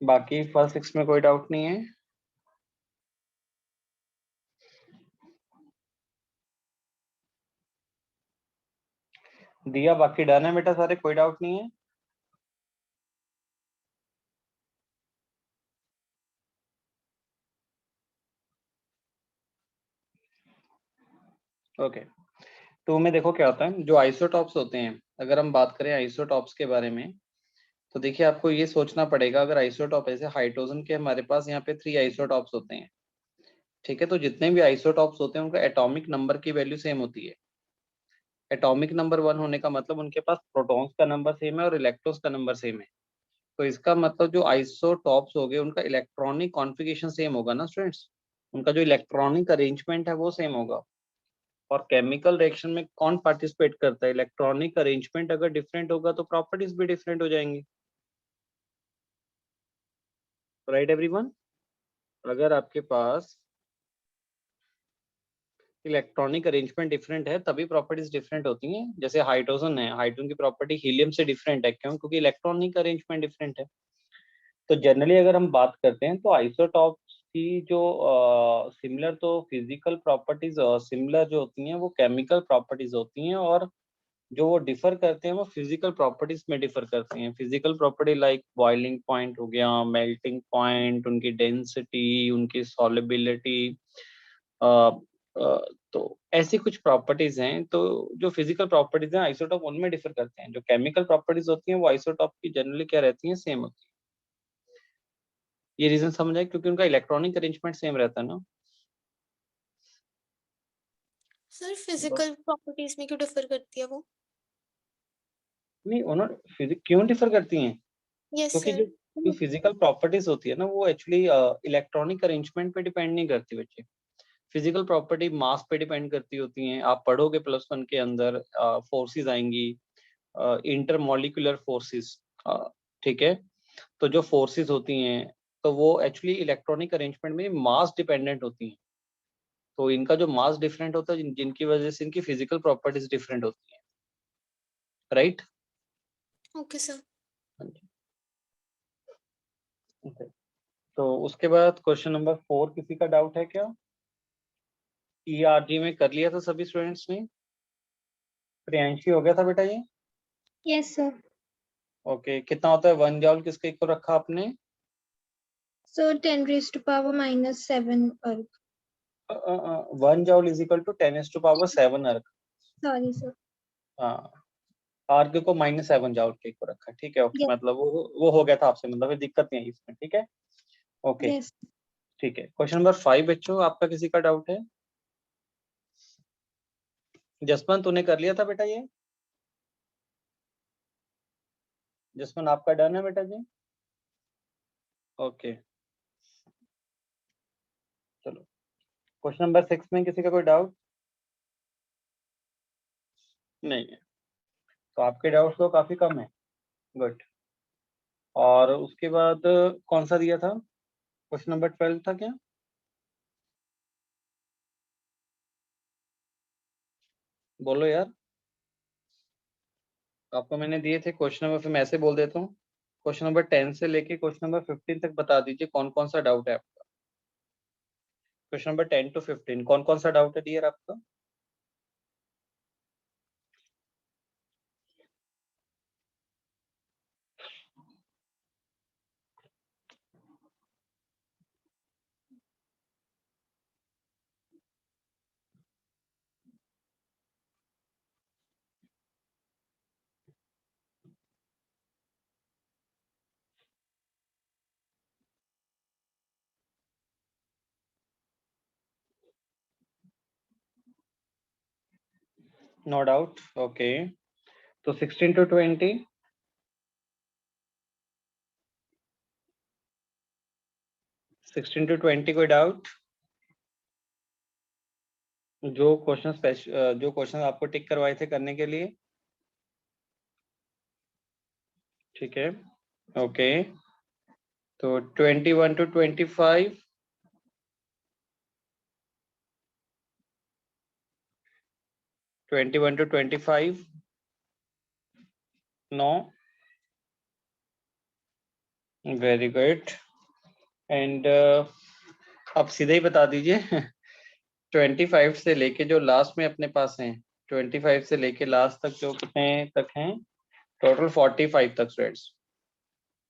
बाकी फर्स्ट 6 में कोई डाउट नहीं है. दिया बाकी डन है बेटा सारे, कोई डाउट नहीं है. ओके. 2 में देखो क्या होता है, जो आइसोटॉप्स होते हैं, अगर हम बात करें आइसोटॉप्स के बारे में तो देखिए आपको ये सोचना पड़ेगा. अगर आइसोटॉप ऐसे हाइड्रोजन के हमारे पास यहाँ पे 3 आइसोटॉप्स होते हैं, ठीक है. तो जितने भी आइसोटॉप्स होते हैं उनका एटॉमिक नंबर की वैल्यू सेम होती है. एटॉमिक नंबर 1 होने का मतलब उनके पास प्रोटॉन्स का नंबर सेम है और इलेक्ट्रॉन्स का नंबर सेम है. तो इसका मतलब जो आइसोटॉप्स हो गए उनका इलेक्ट्रॉनिक कॉन्फ़िगरेशन सेम होगा ना स्टूडेंट्स. उनका जो इलेक्ट्रॉनिक अरेंजमेंट है वो सेम होगा. और केमिकल रिएक्शन में कौन पार्टिसिपेट करता है? इलेक्ट्रॉनिक अरेंजमेंट अगर डिफरेंट होगा तो प्रॉपर्टीज भी डिफरेंट हो जाएंगी. Right everyone? अगर आपके पास इलेक्ट्रॉनिक अरेंजमेंट डिफरेंट है तभी प्रॉपर्टीज डिफरेंट होती हैं. जैसे हाइड्रोजन है, हाइड्रोजन की प्रॉपर्टी हीलियम से डिफरेंट है. क्यों? क्योंकि इलेक्ट्रॉनिक अरेंजमेंट डिफरेंट है. तो जनरली अगर हम बात करते हैं तो आइसोटॉप्स की जो सिमिलर तो फिजिकल प्रॉपर्टीज सिमिलर जो होती हैं वो केमिकल प्रॉपर्टीज होती हैं, और जो वो डिफर करते हैं वो फिजिकल प्रॉपर्टीज में डिफर करते हैं. Physical property like boiling point हो गया, मेल्टिंग पॉइंट, उनकी डेंसिटी, उनकी सॉलिबिलिटी. तो ऐसी कुछ प्रॉपर्टीज हैं. तो जो फिजिकल प्रॉपर्टीज हैं आइसोटॉप उनमें डिफर करते हैं. जो केमिकल प्रॉपर्टीज होती हैं वो आइसोटॉप की जनरली क्या रहती हैं? सेम होती है. ये रीजन समझ आए? क्योंकि उनका इलेक्ट्रॉनिक अरेंजमेंट सेम रहता है ना. सर फिजिकल प्रॉपर्टीज में क्यों डिफर करती है वो? नहीं, उन्होंने फिजिक क्यों डिफर करती हैं? यस क्योंकि सर. जो फिजिकल प्रॉपर्टीज होती है ना वो एक्चुअली इलेक्ट्रॉनिक अरेंजमेंट पे डिपेंड नहीं करती बच्चे. फिजिकल प्रॉपर्टी मास पे डिपेंड करती होती हैं. आप पढ़ोगे +1 के अंदर फोर्सेस आएंगी, इंटरमॉलिक्यूलर फोर्सेस. ठीक है. तो जो फोर्सेस होती हैं तो वो एक्चुअली इलेक्ट्रॉनिक अरेंजमेंट में मास डिपेंडेंट होती हैं. तो इनका जो मास डिफरेंट होता है जिनकी वजह से इनकी फिजिकल प्रॉपर्टीज डिफरेंट होती हैं. राइट? Okay sir. तो उसके बाद क्वेश्चन नंबर 4 किसी का डाउट है क्या? ERG में कर लिया था सभी स्टूडेंट्स ने? प्रियांशी हो गया था बेटा ये? Yes sir. ओके. कितना होता है 1 जॉल, किसके इक्वल रखा आपने? सर 10⁻⁻⁷ अर्ग. 1 जॉल इज इक्वल टू 10⁻⁷ अर्ग। Sorry sir. हाँ, अर्ग को -7 जॉल के को रखा, ठीक है। Okay, Yes. मतलब वो हो गया था आपसे, मतलब ये दिक्कत नहीं है इसमें, ठीक है। ओके, यस ठीक है। क्वेश्चन नंबर 5 बच्चों, आपका किसी का डाउट है? जसवंत, तूने कर लिया था बेटा ये? जसवंत, आपका डन है बेटा जी? ओके, चलो। क्वेश्चन नंबर 6 में किसी का कोई डाउट नहीं है, तो आपके डाउट्स तो काफी कम है। गुड। और उसके बाद कौन सा दिया था? क्वेश्चन नंबर 12 था क्या? बोलो यार, आपको मैंने दिए थे क्वेश्चन नंबर, फिर मैं ऐसे बोल देता हूँ। क्वेश्चन नंबर 10 से लेके क्वेश्चन नंबर 15 तक बता दीजिए कौन कौन सा डाउट है आपका। क्वेश्चन नंबर 10 to 15 कौन कौन सा डाउट है डियर आपका? No doubt, okay. तो 16 to 20, 16 to 20 कोई डाउट? जो क्वेश्चन आपको टिक करवाए थे करने के लिए, ठीक है। ओके, तो 21 to 25, 21 to 25, no, very good. And अब सीधे ही बता दीजिए 25 से लेके जो लास्ट में अपने पास हैं, 25 से लेके लास्ट तक जो कितने तक हैं? टोटल 45 तक स्टूडेंट्स।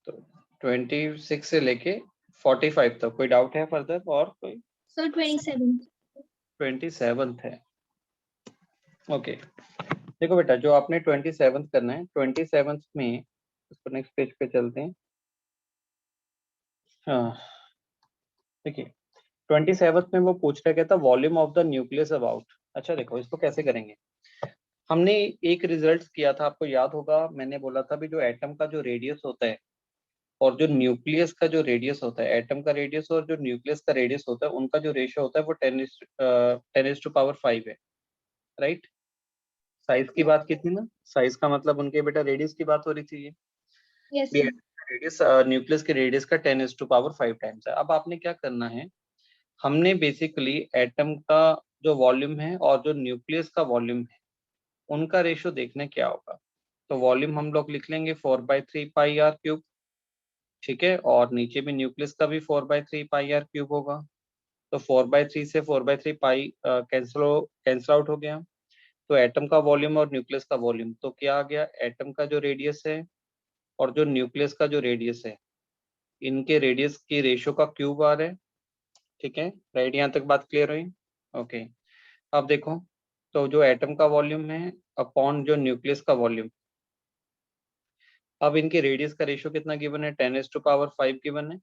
तो 26 से लेके 45 तक कोई डाउट है फर्दर? और कोई? सर 27। 27 है, ओके। देखो बेटा, जो आपने 27 करना है, 27 में इसको नेक्स्ट पेज पे चलते हैं। हाँ, देखिए 27 में वो पूछ रहा क्या था, volume of the nucleus about. अच्छा देखो, इसको कैसे करेंगे। हमने एक रिजल्ट किया था, आपको याद होगा, मैंने बोला था भी जो एटम का जो रेडियस होता है और जो न्यूक्लियस का जो रेडियस होता है, एटम का रेडियस और जो न्यूक्लियस का रेडियस होता है, उनका जो रेशियो होता है वो 10⁻5 है, राइट। साइज की बात की थी ना, साइज का मतलब उनके बेटा रेडियस की बात हो रही थी। यस ये सर। रेडियस न्यूक्लियस के रेडियस का 10⁻5 टाइम्स है। अब आपने क्या करना है, हमने बेसिकली एटम का जो वॉल्यूम है और जो न्यूक्लियस का वॉल्यूम है, उनका रेशियो देखना क्या होगा। तो वॉल्यूम हम लोग लिख लेंगे 4/3 πr³ ठीक है, और नीचे भी न्यूक्लियस का भी 4/3 πr³ होगा। तो 4/3 से 4/3 कैंसिल आउट हो गया। तो एटम का वॉल्यूम और न्यूक्लियस का वॉल्यूम तो क्या आ गया, एटम का जो रेडियस है और जो न्यूक्लियस का जो रेडियस है, इनके रेडियस की रेशियो का क्यूब आ रहा है, ठीक है। राइट, यहाँ तक बात क्लियर हुई? ओके। अब देखो, तो जो एटम का वॉल्यूम है अपॉन जो न्यूक्लियस का वॉल्यूम, अब इनके रेडियस का रेशियो कितना गिवन है, 10⁻5 गिवन है,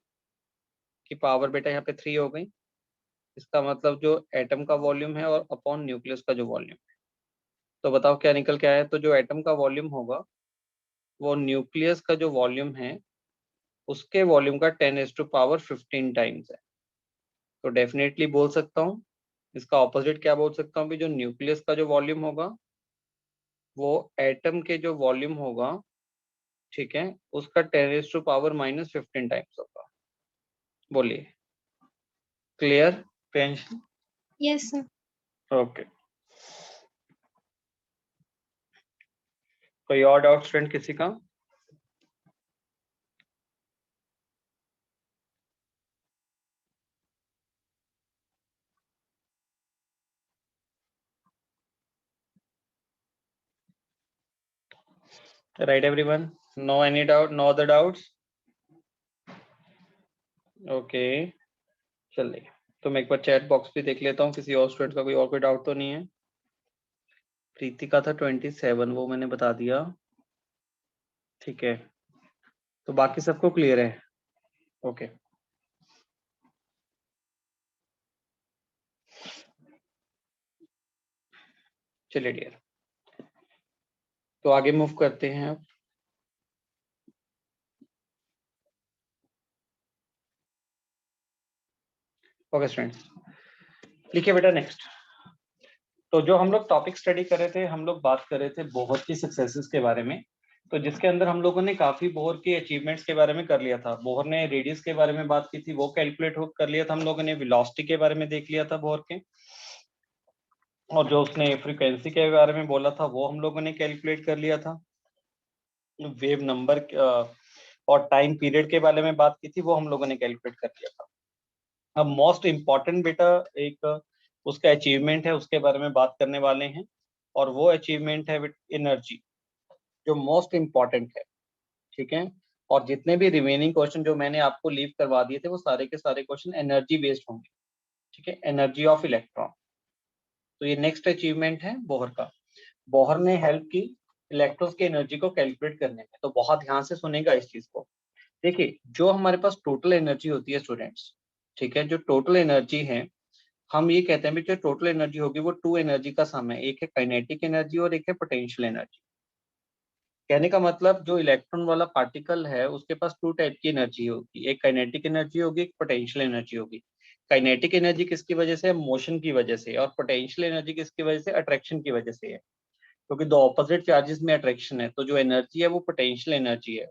कि पावर बेटा यहाँ पे 3 हो गई। इसका मतलब जो एटम का वॉल्यूम है और अपॉन न्यूक्लियस का जो वॉल्यूम है, तो बताओ क्या निकल के आया। तो जो एटम का वॉल्यूम होगा वो न्यूक्लियस का जो वॉल्यूम है उसके वॉल्यूम का 10⁻15 टाइम्स है। तो डेफिनेटली बोल सकता हूँ, इसका ऑपोजिट क्या बोल सकता हूँ भी, जो न्यूक्लियस का जो वॉल्यूम होगा वो एटम के जो वॉल्यूम होगा, ठीक है, उसका 10⁻⁻15 टाइम्स होगा। बोलिए, clear? Tension? Yes sir. Okay, कोई और डाउट स्टूडेंट किसी का? Right everyone, no any doubt, no other doubts? Okay, चलिए तो मैं एक बार चैट बॉक्स भी देख लेता हूँ, किसी और स्टूडेंट का कोई डाउट तो नहीं है। प्रीति का था 27, वो मैंने बता दिया। ठीक है, तो बाकी सबको क्लियर है? ओके, चलिए डियर, तो आगे मूव करते हैं अब। ओके स्टूडेंट्स, लिखिए बेटा नेक्स्ट। तो जो हम लोग टॉपिक स्टडी कर रहे थे, हम लोग बात कर रहे थे बोहर की सक्सेसेस के बारे में। तो जिसके अंदर हम लोगों ने काफी बोहर की अचीवमेंट्स के बारे में कर लिया था। बोहर ने रेडियस के बारे में बात की थी, वो कैलकुलेट कर लिया था हम लोगों ने। वेलोसिटी के बारे में देख लिया था बोहर के, और जो उसने फ्रीक्वेंसी के बारे में बोला था वो हम लोगों ने कैलकुलेट कर लिया था। वेव नंबर और टाइम पीरियड के बारे में बात की थी, वो हम लोगों ने कैलकुलेट कर लिया था। अब मोस्ट इम्पॉर्टेंट बेटा एक उसका अचीवमेंट है, उसके बारे में बात करने वाले हैं। और वो अचीवमेंट है एनर्जी, जो मोस्ट इम्पॉर्टेंट है। ठीक है, और जितने भी रिमेनिंग क्वेश्चन जो मैंने आपको लीव करवा दिए थे, वो सारे के सारे क्वेश्चन एनर्जी बेस्ड होंगे। ठीक है, एनर्जी ऑफ इलेक्ट्रॉन। तो ये नेक्स्ट अचीवमेंट है बोहर का। बोहर ने हेल्प की इलेक्ट्रॉन्स की एनर्जी को कैलकुलेट करने में। तो बहुत ध्यान से सुनेगा इस चीज को। देखिए, जो हमारे पास टोटल एनर्जी होती है स्टूडेंट्स, ठीक है, जो टोटल एनर्जी है, हम ये कहते हैं जो टोटल एनर्जी होगी वो टू एनर्जी का सम है। एक है काइनेटिक एनर्जी और एक है पोटेंशियल एनर्जी। कहने का मतलब जो इलेक्ट्रॉन वाला पार्टिकल है उसके पास टू टाइप की एनर्जी होगी, एक काइनेटिक एनर्जी होगी, एक पोटेंशियल एनर्जी होगी। काइनेटिक एनर्जी किसकी वजह से? मोशन की वजह से। और पोटेंशियल एनर्जी किसकी वजह से? अट्रैक्शन की वजह से है। क्योंकि दो ऑपोजिट चार्जेस में अट्रैक्शन है, तो जो एनर्जी है वो पोटेंशियल एनर्जी है।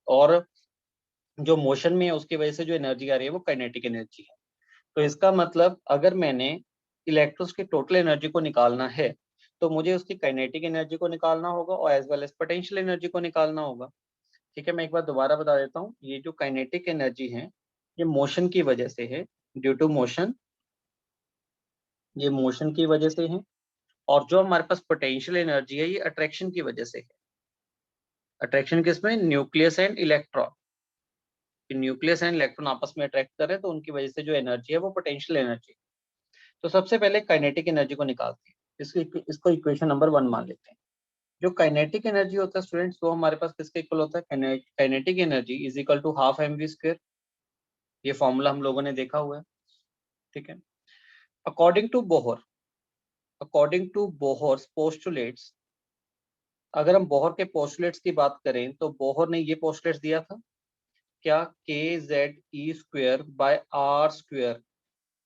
और जो मोशन में है उसकी वजह से जो एनर्जी आ रही है वो काइनेटिक एनर्जी है। तो इसका मतलब अगर मैंने इलेक्ट्रॉन्स की टोटल एनर्जी को निकालना है, तो मुझे उसकी काइनेटिक एनर्जी को निकालना होगा और as well as potential energy को निकालना होगा। ठीक है, मैं एक बार दोबारा बता देता हूँ। ये जो काइनेटिक एनर्जी है, ये मोशन की वजह से है, ड्यू टू मोशन, ये मोशन की वजह से है। और जो हमारे पास पोटेंशियल एनर्जी है, ये अट्रैक्शन की वजह से है। अट्रैक्शन किसमें? Nucleus and electron. Nucleus and electron आपस में अट्रैक्ट कर रहे हैं, तो उनकी वजह से जो एनर्जी है वो पोटेंशियल एनर्जी। तो सबसे पहले काइनेटिक एनर्जी को निकालते हैं। इसको इक्वेशन नंबर 1 मान लेते हैं। जो काइनेटिक एनर्जी होता है स्टूडेंट्स, वो हमारे पास किसके इक्वल होता है? Kinetic energy is equal to half mv²। ये फॉर्मूला हम लोगों ने देखा हुआ है। ठीक है, अकॉर्डिंग टू बोहर पोस्टुलेट्स, अगर हम बोहर के पोस्टुलेट्स की बात करें तो बोहर ने ये पोस्टुलेट्स दिया था क्या? kZe²/r²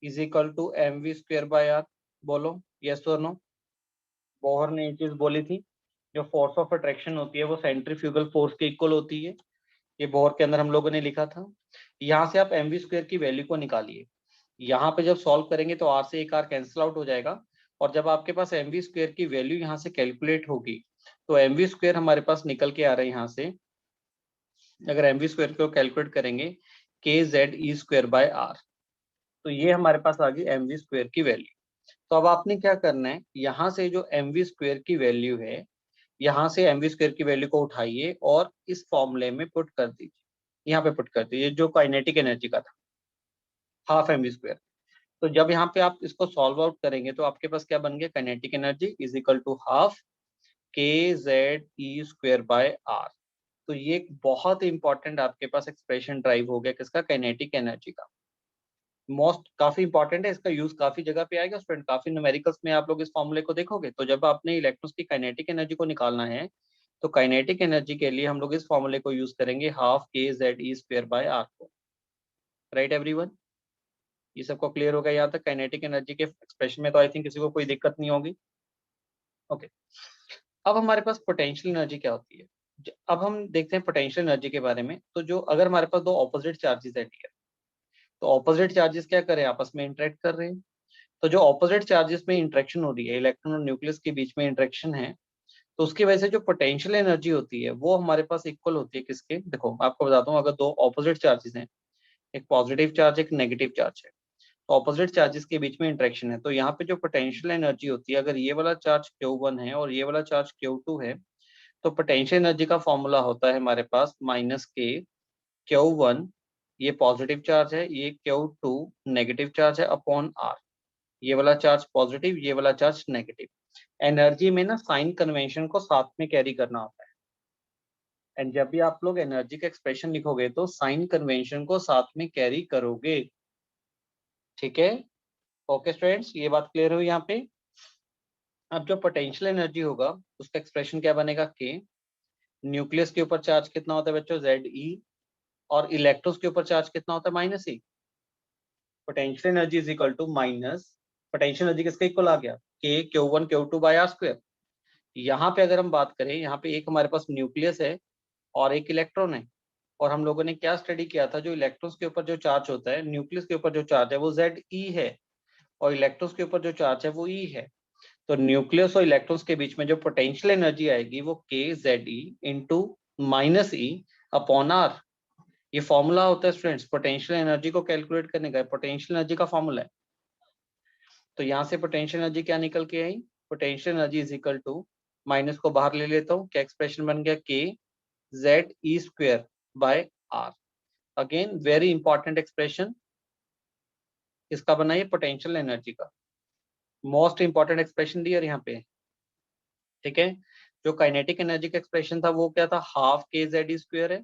is equal to mv²/r। बोलो यस और नो। बोहर ने ये चीज बोली थी, जो फोर्स ऑफ अट्रैक्शन होती है वो सेंट्रीफ्यूगल फोर्स के इक्वल होती है। ये बोहर के अंदर हम लोगों ने लिखा था। यहाँ से आप mv² की वैल्यू को निकालिए। यहाँ पे जब सॉल्व करेंगे तो r से एक r कैंसिल आउट हो जाएगा। और जब आपके पास mv² की वैल्यू यहाँ से कैलकुलेट होगी, तो mv² हमारे पास निकल के आ रहा है यहाँ से। अगर mv² को कैलकुलेट करेंगे kZe²/r, तो ये हमारे पास आ गई mv² की वैल्यू। तो अब आपने क्या करना है, यहाँ से जो mv² की वैल्यू है, यहाँ से mv² की वैल्यू को उठाइए और इस फॉर्मूले में पुट कर दीजिए। यहाँ पे पुट कर दीजिए जो काइनेटिक एनर्जी का था, हाफ mv²। तो जब यहाँ पे आप इसको सॉल्व आउट करेंगे तो आपके पास क्या बन गया? Kinetic energy is equal to half kZe²/r। तो ये एक बहुत इंपॉर्टेंट आपके पास एक्सप्रेशन ड्राइव हो गया किसका? काइनेटिक एनर्जी का। मोस्ट काफी इंपॉर्टेंट है, इसका यूज काफी जगह पे आएगा स्टूडेंट। काफी न्यूमेरिकल्स में आप लोग इस फॉर्मूले को देखोगे। तो जब आपने इलेक्ट्रॉन्स की काइनेटिक एनर्जी को निकालना है, तो काइनेटिक एनर्जी के लिए हम लोग इस फॉर्मूले को यूज करेंगे, हाफ kZe²/r को। राइट एवरीवन, ये सबको क्लियर होगा यहाँ तक? काइनेटिक एनर्जी के एक्सप्रेशन में तो आई थिंक किसी को कोई दिक्कत नहीं होगी। ओके, अब हमारे पास पोटेंशियल एनर्जी क्या होती है? अब हम देखते हैं पोटेंशियल एनर्जी के बारे में। तो जो अगर हमारे पास दो ऑपोजिट चार्जेस है, तो ऑपोजिट चार्जेस क्या करें? आपस में इंटरेक्ट कर रहे हैं। तो जो ऑपोजिट चार्जेस में इंटरेक्शन हो रही है, इलेक्ट्रॉन और न्यूक्लियस के बीच में इंटरेक्शन है, तो उसकी वजह से जो पोटेंशियल एनर्जी होती है वो हमारे पास इक्वल होती है किसके? देखो आपको बताता हूँ, अगर दो ऑपोजिट चार्जेस हैं, एक पॉजिटिव चार्ज एक नेगेटिव चार्ज है, तो ऑपोजिट चार्जेस के बीच में इंटरेक्शन है, तो यहाँ पे जो पोटेंशियल एनर्जी होती है, अगर ये वाला चार्ज Q1 है और ये वाला चार्ज Q2 है, तो पोटेंशियल एनर्जी का फॉर्मूला होता है हमारे पास -k Q1 ये पॉजिटिव चार्ज है, ये Q2 नेगेटिव चार्ज है अपॉन R। ये वाला चार्ज पॉजिटिव, ये वाला चार्ज नेगेटिव। एनर्जी में ना साइन कन्वेंशन को साथ में कैरी करना होता है, एंड जब भी आप लोग एनर्जी का एक्सप्रेशन लिखोगे तो साइन कन्वेंशन को साथ में कैरी करोगे। ठीक है, ओके स्टूडेंट्स, ये बात क्लियर हुई यहाँ पे। अब जो पोटेंशियल एनर्जी होगा उसका एक्सप्रेशन क्या बनेगा, के। न्यूक्लियस के ऊपर चार्ज कितना होता है बच्चों, Ze, और इलेक्ट्रॉन्स के ऊपर चार्ज कितना होता है, -E। Potential energy is equal to minus, potential energy किसके इक्वल आ गया, K Q1 Q2 bye R²। यहाँ पे अगर हम बात करें, यहाँ पे एक हमारे पास न्यूक्लियस है और एक इलेक्ट्रॉन है, और हम लोगों ने क्या स्टडी किया था, जो इलेक्ट्रॉन्स के ऊपर जो चार्ज होता है, न्यूक्लियस के ऊपर जो चार्ज है वो Ze है, और इलेक्ट्रॉन्स के ऊपर जो चार्ज है वो E है। तो न्यूक्लियस और इलेक्ट्रॉन्स के बीच में जो पोटेंशियल एनर्जी आएगी वो KZe into -E upon R। ये फॉर्मूला होता है स्टूडेंट्स, पोटेंशियल एनर्जी को कैलकुलेट करने का, पोटेंशियल एनर्जी का फॉर्मूला है। तो यहाँ से पोटेंशियल एनर्जी क्या निकल के आई, potential energy is equal to, minus को बाहर ले लेता हूँ, क्या एक्सप्रेशन बन गया, KZe² by R। Again very important expression, किसका बना, ये पोटेंशियल एनर्जी का मोस्ट इंपॉर्टेंट एक्सप्रेशन दिया यहाँ पे। ठीक है, जो काइनेटिक एनर्जी का एक्सप्रेशन था वो क्या था, हाफ KZe² है,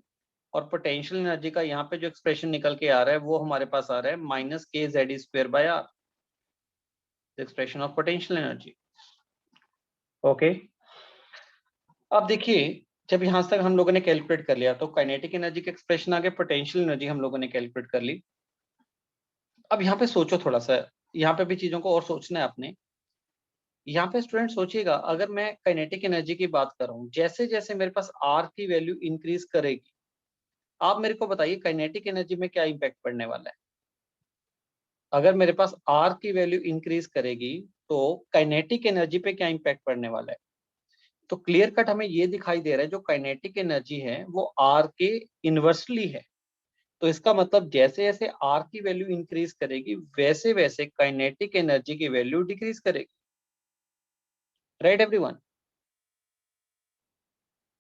और पोटेंशियल एनर्जी का यहाँ पे जो एक्सप्रेशन निकल के आ रहा है वो हमारे पास आ रहा है -KZe² by R, expression of potential energy. Okay, अब देखिए, जब यहां तक हम लोगों ने कैलकुलेट कर लिया तो काइनेटिक एनर्जी का एक्सप्रेशन आ गया, पोटेंशियल एनर्जी हम लोगों ने कैलकुलेट कर ली। अब यहाँ पे सोचो थोड़ा सा, यहाँ पे भी चीजों को और सोचना है आपने। यहाँ पे स्टूडेंट सोचिएगा, अगर मैं काइनेटिक एनर्जी की बात कर रहा हूँ, जैसे जैसे मेरे पास R की वैल्यू इंक्रीज करेगी, आप मेरे को बताइए काइनेटिक एनर्जी में क्या इम्पैक्ट पड़ने वाला है। अगर मेरे पास R की वैल्यू इंक्रीज करेगी तो काइनेटिक एनर्जी पे क्या इम्पैक्ट पड़ने वाला है। तो क्लियर कट हमें ये दिखाई दे रहा है, जो काइनेटिक एनर्जी है वो R के इनवर्सली है। तो इसका मतलब जैसे जैसे R की वैल्यू इंक्रीज करेगी वैसे वैसे काइनेटिक एनर्जी की वैल्यू डिक्रीज करेगी। Right everyone,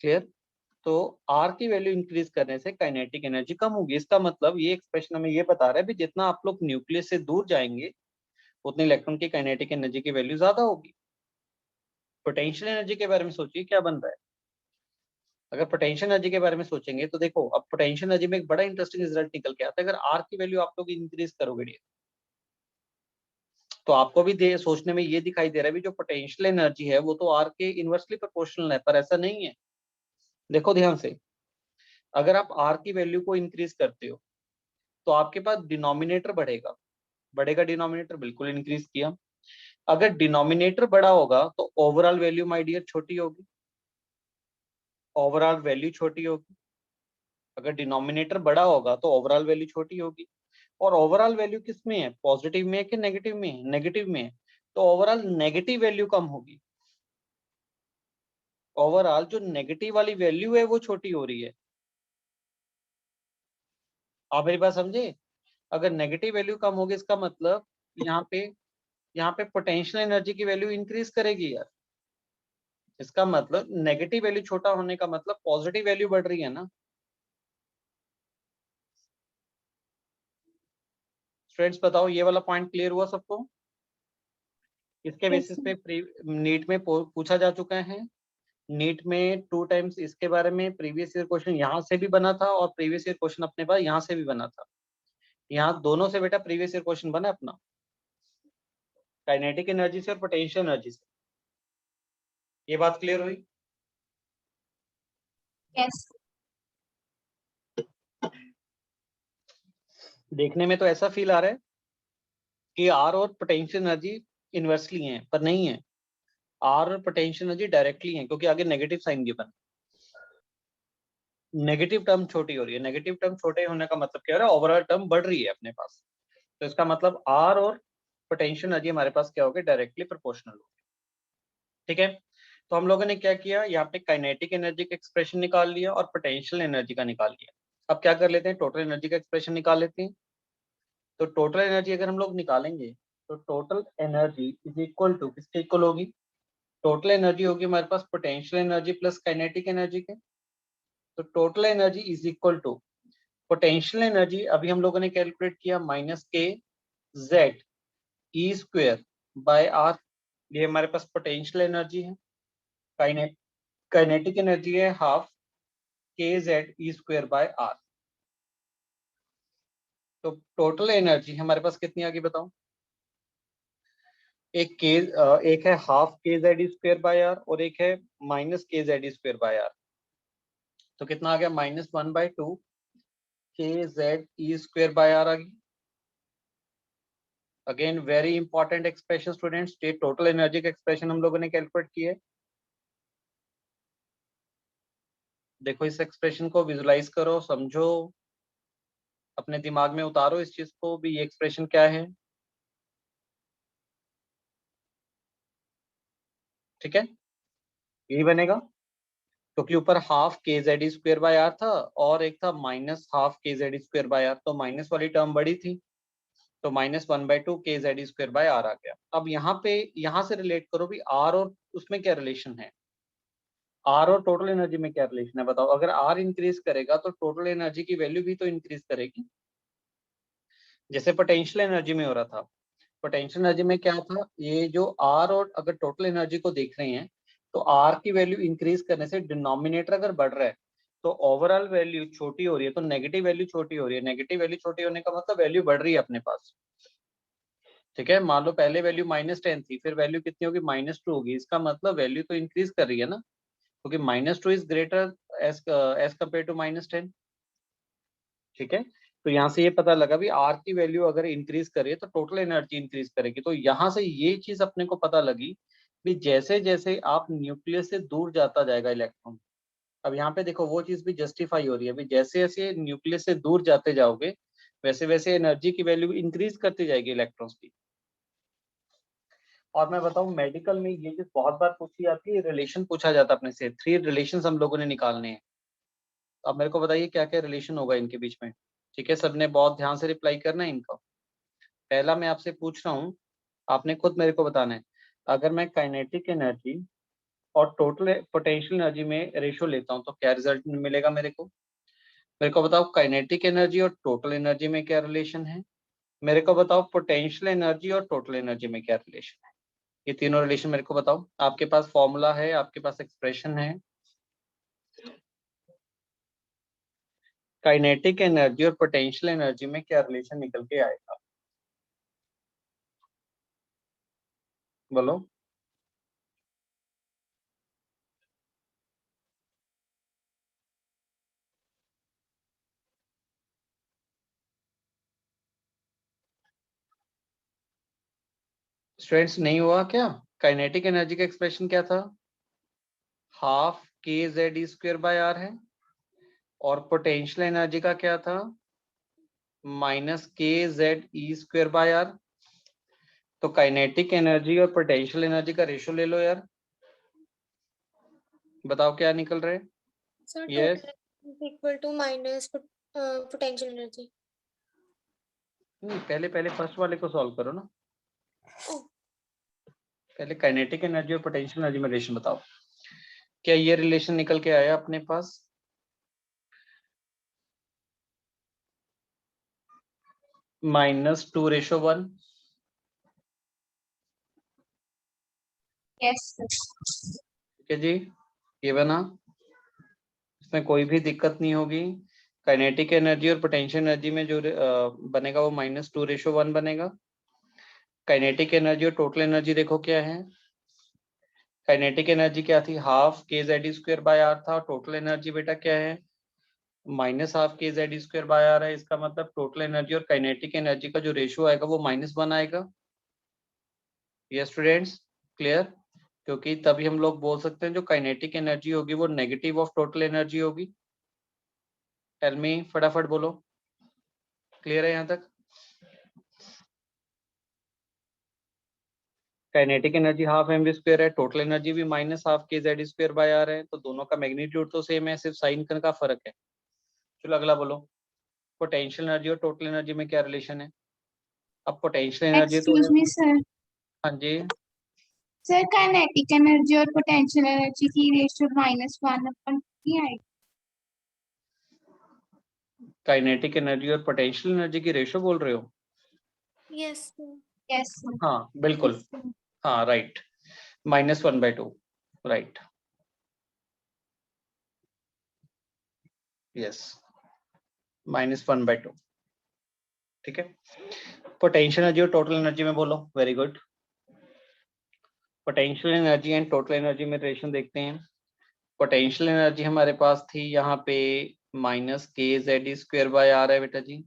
clear. तो R की वैल्यू इंक्रीज करने से काइनेटिक एनर्जी कम होगी। इसका मतलब ये एक्सप्रेशन हमें ये बता रहा है भी जितना आप लोग न्यूक्लियस से दूर जाएंगे उतने इलेक्ट्रॉन की काइनेटिक एनर्जी की वैल्यू ज्यादा होगी। पोटेंशियल एनर्जी के बारे में सोचिए क्या बन रहा है। अगर पोटेंशियल एनर्जी के बारे में सोचेंगे तो देखो, अब पोटेंशियल एनर्जी में एक बड़ा इंटरेस्टिंग रिजल्ट निकल के आता है। अगर R की वैल्यू आप लोग इंक्रीज करोगे तो आपको भी सोचने में ये दिखाई दे रहा है भी जो पोटेंशियल एनर्जी है वो तो R के इनवर्सली प्रोपोर्शनल है, पर ऐसा नहीं है। देखो ध्यान से, अगर आप R की वैल्यू को इंक्रीज करते हो तो आपके पास डिनोमिनेटर बढ़ेगा, बढ़ेगा डिनोमिनेटर, बिल्कुल इंक्रीज किया। अगर डिनोमिनेटर बड़ा होगा तो ओवरऑल वैल्यू माय डियर छोटी होगी, ओवरऑल वैल्यू छोटी होगी। अगर डिनोमिनेटर बड़ा होगा तो ओवरऑल वैल्यू छोटी होगी, और ओवरऑल वैल्यू किस में है, पॉजिटिव में है कि नेगेटिव में है, नेगेटिव में है। तो ओवरऑल नेगेटिव वैल्यू कम होगी, ओवरऑल जो नेगेटिव वाली वैल्यू है वो छोटी हो रही है। आप मेरी बात समझे, अगर नेगेटिव वैल्यू कम होगी इसका मतलब यहाँ पे पोटेंशियल एनर्जी की वैल्यू इंक्रीज करेगी यार। इसका मतलब नेगेटिव वैल्यू छोटा होने का मतलब पॉजिटिव वैल्यू बढ़ रही है ना। स्टूडेंट्स बताओ, ये वाला पॉइंट क्लियर हुआ सबको। इसके बेसिस पे नीट में पूछा जा चुका है। नीट में 2 टाइम्स इसके बारे में प्रीवियस ईयर क्वेश्चन यहाँ से भी बना था और प्रीवियस ईयर क्वेश्चन अपने पास यहाँ से भी बना था। यहाँ दोनों से बेटा प्रीवियस ईयर क्वेश्चन बना अपना, काइनेटिक एनर्जी से और पोटेंशियल एनर्जी से। ये बात क्लियर हुई। यस। देखने में तो ऐसा फील आ रहा है कि R और पोटेंशियल एनर्जी इनवर्सली हैं, पर नहीं है। R और पोटेंशियल एनर्जी डायरेक्टली हैं, क्योंकि आगे negative sign given, negative term छोटी हो रही है। नेगेटिव टर्म छोटे होने का मतलब क्या हो रहा है, ओवरऑल टर्म बढ़ रही है अपने पास। तो इसका मतलब R और पोटेंशियल एनर्जी हमारे पास क्या होगी, डायरेक्टली प्रोपोर्शनल होगी। ठीक है, तो हम लोगों ने क्या किया, यहाँ पे काइनेटिक एनर्जी का एक्सप्रेशन निकाल लिया और पोटेंशियल एनर्जी का निकाल लिया। अब क्या कर लेते हैं, टोटल एनर्जी का एक्सप्रेशन निकाल लेते हैं। तो टोटल एनर्जी अगर हम लोग निकालेंगे तो total energy is equal to किसके इक्वल होगी, टोटल एनर्जी होगी हमारे पास potential energy plus kinetic energy के। तो total energy is equal to potential energy अभी हम लोगों ने कैलकुलेट किया -kz E² r, ये हमारे पास पोटेंशियल एनर्जी है। काइनेटिक एनर्जी है ½ kz E² r। तो टोटल एनर्जी हमारे पास कितनी आ गई बताओ? एक है ½ kz² और एक है -kz²। तो कितना आ गया? -1/2 kz E² आ गई। Again very important expression students, ये टोटल एनर्जी का एक्सप्रेशन हम लोगों ने कैलकुलेट किया है। देखो इस एक्सप्रेशन को विजुलाइज करो, समझो, अपने दिमाग में उतारो इस चीज को भी, ये एक्सप्रेशन क्या है। ठीक है, यही बनेगा, क्योंकि ऊपर ½ kz² था और एक था -½ kz²। तो माइनस वाली टर्म बड़ी थी, तो -1/2 kz² आ गया। अब यहाँ से रिलेट करो भी आर और उसमें क्या रिलेशन है, आर और टोटल एनर्जी में क्या रिलेशन है बताओ। अगर आर इंक्रीज करेगा तो टोटल एनर्जी की वैल्यू भी तो इंक्रीज करेगी, जैसे पोटेंशियल एनर्जी में हो रहा था। पोटेंशियल एनर्जी में क्या था, ये जो आर और अगर टोटल एनर्जी को देख रहे हैं तो आर की वैल्यू इंक्रीज करने से डिनोमिनेटर अगर बढ़ रहा है तो ओवरऑल वैल्यू छोटी हो रही है, तो नेगेटिव वैल्यू छोटी हो रही है। नेगेटिव वैल्यू छोटी होने का मतलब वैल्यू बढ़ रही है अपने पास। ठीक है, मान लो पहले वैल्यू -10 थी, फिर वैल्यू कितनी होगी? -2 होगी। इसका मतलब वैल्यू तो इंक्रीज कर रही है ना, क्योंकि -2 is greater as compare to -10। ठीक है, तो यहाँ से ये पता लगा भी आर की वैल्यू अगर इंक्रीज करे तो टोटल एनर्जी इंक्रीज करेगी। तो यहाँ से ये चीज अपने को पता लगी भी जैसे जैसे आप न्यूक्लियस से दूर जाता जाएगा इलेक्ट्रॉन, अब यहाँ पे देखो वो चीज भी जस्टिफाई हो रही है भी, जैसे जैसे न्यूक्लियस से दूर जाते जाओगे वैसे वैसे एनर्जी की वैल्यू इंक्रीज करती जाएगी इलेक्ट्रॉन्स की। और मैं बताऊं मेडिकल में ये चीज बहुत बार पूछी जाती है, रिलेशन पूछा जाता है अपने से। 3 रिलेशन हम लोगों ने निकालने हैं। अब मेरे को बताइए क्या क्या रिलेशन होगा इनके बीच में। ठीक है, सबने बहुत ध्यान से रिप्लाई करना है इनका। पहला मैं आपसे पूछ रहा हूँ, आपने खुद मेरे को बताना है। अगर मैं काइनेटिक एनर्जी और टोटल पोटेंशियल एनर्जी में रेशियो लेता हूँ तो क्या रिजल्ट मिलेगा मेरे को? मेरे को बताओ काइनेटिक एनर्जी और टोटल एनर्जी में क्या रिलेशन है। मेरे को बताओ पोटेंशियल एनर्जी और टोटल एनर्जी में क्या रिलेशन है। ये तीनों रिलेशन मेरे को बताओ। आपके पास फॉर्मूला है, आपके पास एक्सप्रेशन है। काइनेटिक एनर्जी और पोटेंशियल एनर्जी में क्या रिलेशन निकल के आएगा, बोलो। स्टूडेंट्स नहीं हुआ क्या? काइनेटिक एनर्जी का एक्सप्रेशन क्या था? ½ kz² है। और पोटेंशियल एनर्जी का क्या था? -kz(E²r)। तो काइनेटिक एनर्जी और पोटेंशियल एनर्जी का रेशियो ले लो यार, बताओ क्या निकल रहा है। Sir yes, total equal to minus potential energy. पहले पहले फर्स्ट वाले को सॉल्व करो ना। पहले काइनेटिक एनर्जी और पोटेंशियल एनर्जी में रिलेशन बताओ। क्या ये रिलेशन निकल के आया अपने पास? -2:1। यस ठीक है जी, ये बना, इसमें कोई भी दिक्कत नहीं होगी। काइनेटिक एनर्जी और पोटेंशियल एनर्जी में जो बनेगा वो -2:1 बनेगा। काइनेटिक एनर्जी और टोटल एनर्जी देखो क्या है। काइनेटिक एनर्जी क्या थी? ½ kz²r था। टोटल एनर्जी बेटा क्या है? -½ kz²r है। इसका मतलब टोटल एनर्जी और काइनेटिक एनर्जी का जो रेशियो आएगा वो -1 आएगा। ये स्टूडेंट्स क्लियर? क्योंकि तभी हम लोग बोल सकते हैं जो काइनेटिक एनर्जी होगी वो नेगेटिव ऑफ टोटल एनर्जी होगी। टेल मी, फटाफट बोलो, क्लियर है यहाँ तक? काइनेटिक एनर्जी ½ mv² है, टोटल एनर्जी भी -½ kz²r है, तो दोनों का मैग्नीट्यूड तो सेम है, सिर्फ साइन का फर्क है। चलो अगला बोलो, पोटेंशियल एनर्जी और टोटल एनर्जी में क्या रिलेशन है? अब पोटेंशियल एनर्जी तो एक्सक्यूज है। मी सर। हाँ जी, सर काइनेटिक एनर्जी और पोटेंशियल एनर्जी की रेशियो -1/2 आएगी। काइनेटिक एनर्जी और पोटेंशियल एनर्जी की रेशो बोल रहे हो? Yes sir. Yes sir. हाँ बिल्कुल, हाँ राइट, -1/2, राइट, यस, -1/2, ठीक है। पोटेंशियल एनर्जी और टोटल एनर्जी में बोलो, very good. Potential energy and total energy में रिलेशन देखते हैं। पोटेंशियल एनर्जी हमारे पास थी यहाँ पे -kZe²/r है बेटा जी,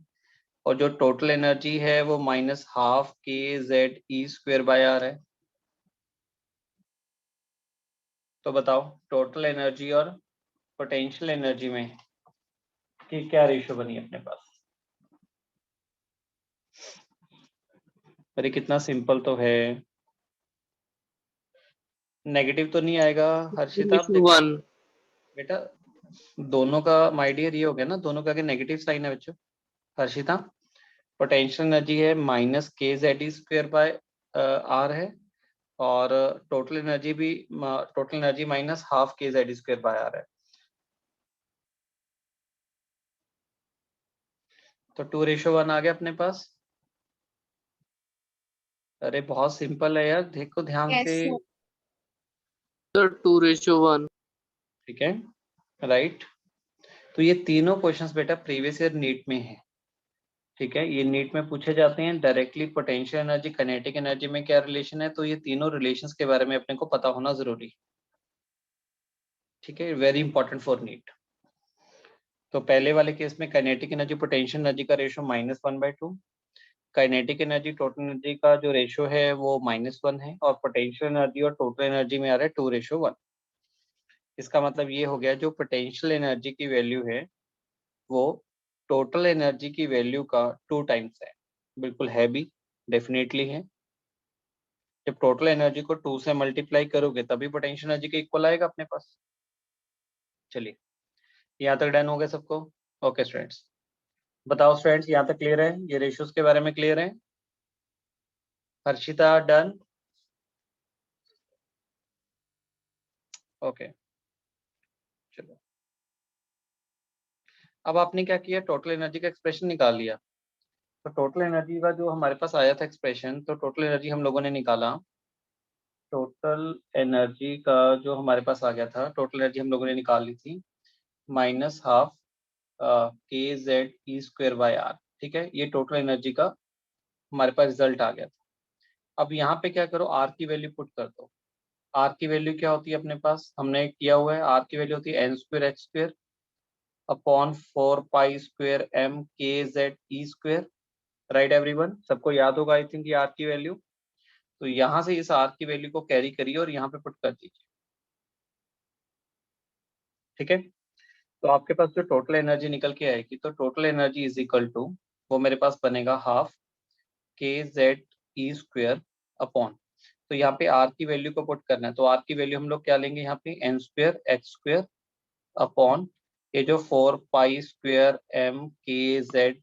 और जो टोटल एनर्जी है वो -12 kZe²/r है। तो बताओ टोटल एनर्जी और पोटेंशियल एनर्जी में की क्या रेशो बनी अपने पास? अरे कितना सिंपल तो है, नेगेटिव तो नहीं आएगा हर्षिता? आप देखो 1 बेटा, दोनों का माय डियर ये हो गया ना, दोनों का नेगेटिव साइन है बच्चों। हर्षिता, पोटेंशियल एनर्जी है -kZe²/r है, और टोटल एनर्जी भी टोटल एनर्जी -12 kZe²/r है। तो 2:1 आ गया अपने पास। अरे बहुत सिंपल है यार, देखो ध्यान यस से, सर। सर 2:1। ठीक है, राइट। तो ये तीनों क्वेश्चंस बेटा प्रीवियस ईयर नीट में है, ठीक है, ये नीट में पूछे जाते हैं directly. Potential energy kinetic energy में क्या रिलेशन है, तो ये तीनों रिलेशंस के बारे में अपने को पता होना जरूरी, ठीक है, वेरी इंपॉर्टेंट फॉर नीट। तो पहले वाले केस में काइनेटिक एनर्जी पोटेंशियल एनर्जी का ratio -1/2, kinetic energy total energy का जो रेशो है वो -1 है, और पोटेंशियल एनर्जी और टोटल एनर्जी में आ रहा है 2:1। इसका मतलब ये हो गया जो पोटेंशियल एनर्जी की वैल्यू है वो टोटल एनर्जी की वैल्यू का 2 टाइम्स है। बिल्कुल है भी, डेफिनेटली है। जब टोटल एनर्जी को 2 से मल्टीप्लाई करोगे तभी पोटेंशियल एनर्जी के इक्वल आएगा अपने पास। चलिए यहाँ तक डन हो गया सबको? ओके स्टूडेंट्स, बताओ स्टूडेंट्स यहाँ तक क्लियर है? ये रेशियोज के बारे में क्लियर है? हर्षिता डन? ओके चलो, अब आपने क्या किया, टोटल एनर्जी का एक्सप्रेशन निकाल लिया। तो टोटल एनर्जी का जो हमारे पास आया था एक्सप्रेशन, तो टोटल एनर्जी हम लोगों ने निकाला। टोटल एनर्जी का जो हमारे पास आ गया था, टोटल एनर्जी हम लोगों ने निकाल ली थी -12 kZe²/r, ठीक है, ये टोटल एनर्जी का हमारे पास रिजल्ट आ गया था। अब यहाँ पे क्या करो, आर की वैल्यू पुट कर दो। आर की वैल्यू क्या होती है अपने पास, हमने किया हुआ है, आर की वैल्यू होती है n² h² / 4π² m kZe²। Right everyone, सबको याद होगा आई थिंक ये आर की वैल्यू। तो यहाँ से इस आर की वैल्यू को कैरी करिए और यहाँ पे पुट कर दीजिए, ठीक है। तो आपके पास जो टोटल एनर्जी निकल के आएगी, तो total energy is equal to, वो मेरे पास बनेगा 12 kZe²। तो यहाँ पे आर की वैल्यू को पुट करना है, तो आर की वैल्यू हम लोग क्या लेंगे यहाँ पे, n² h², ये जो 4π² m kZe²,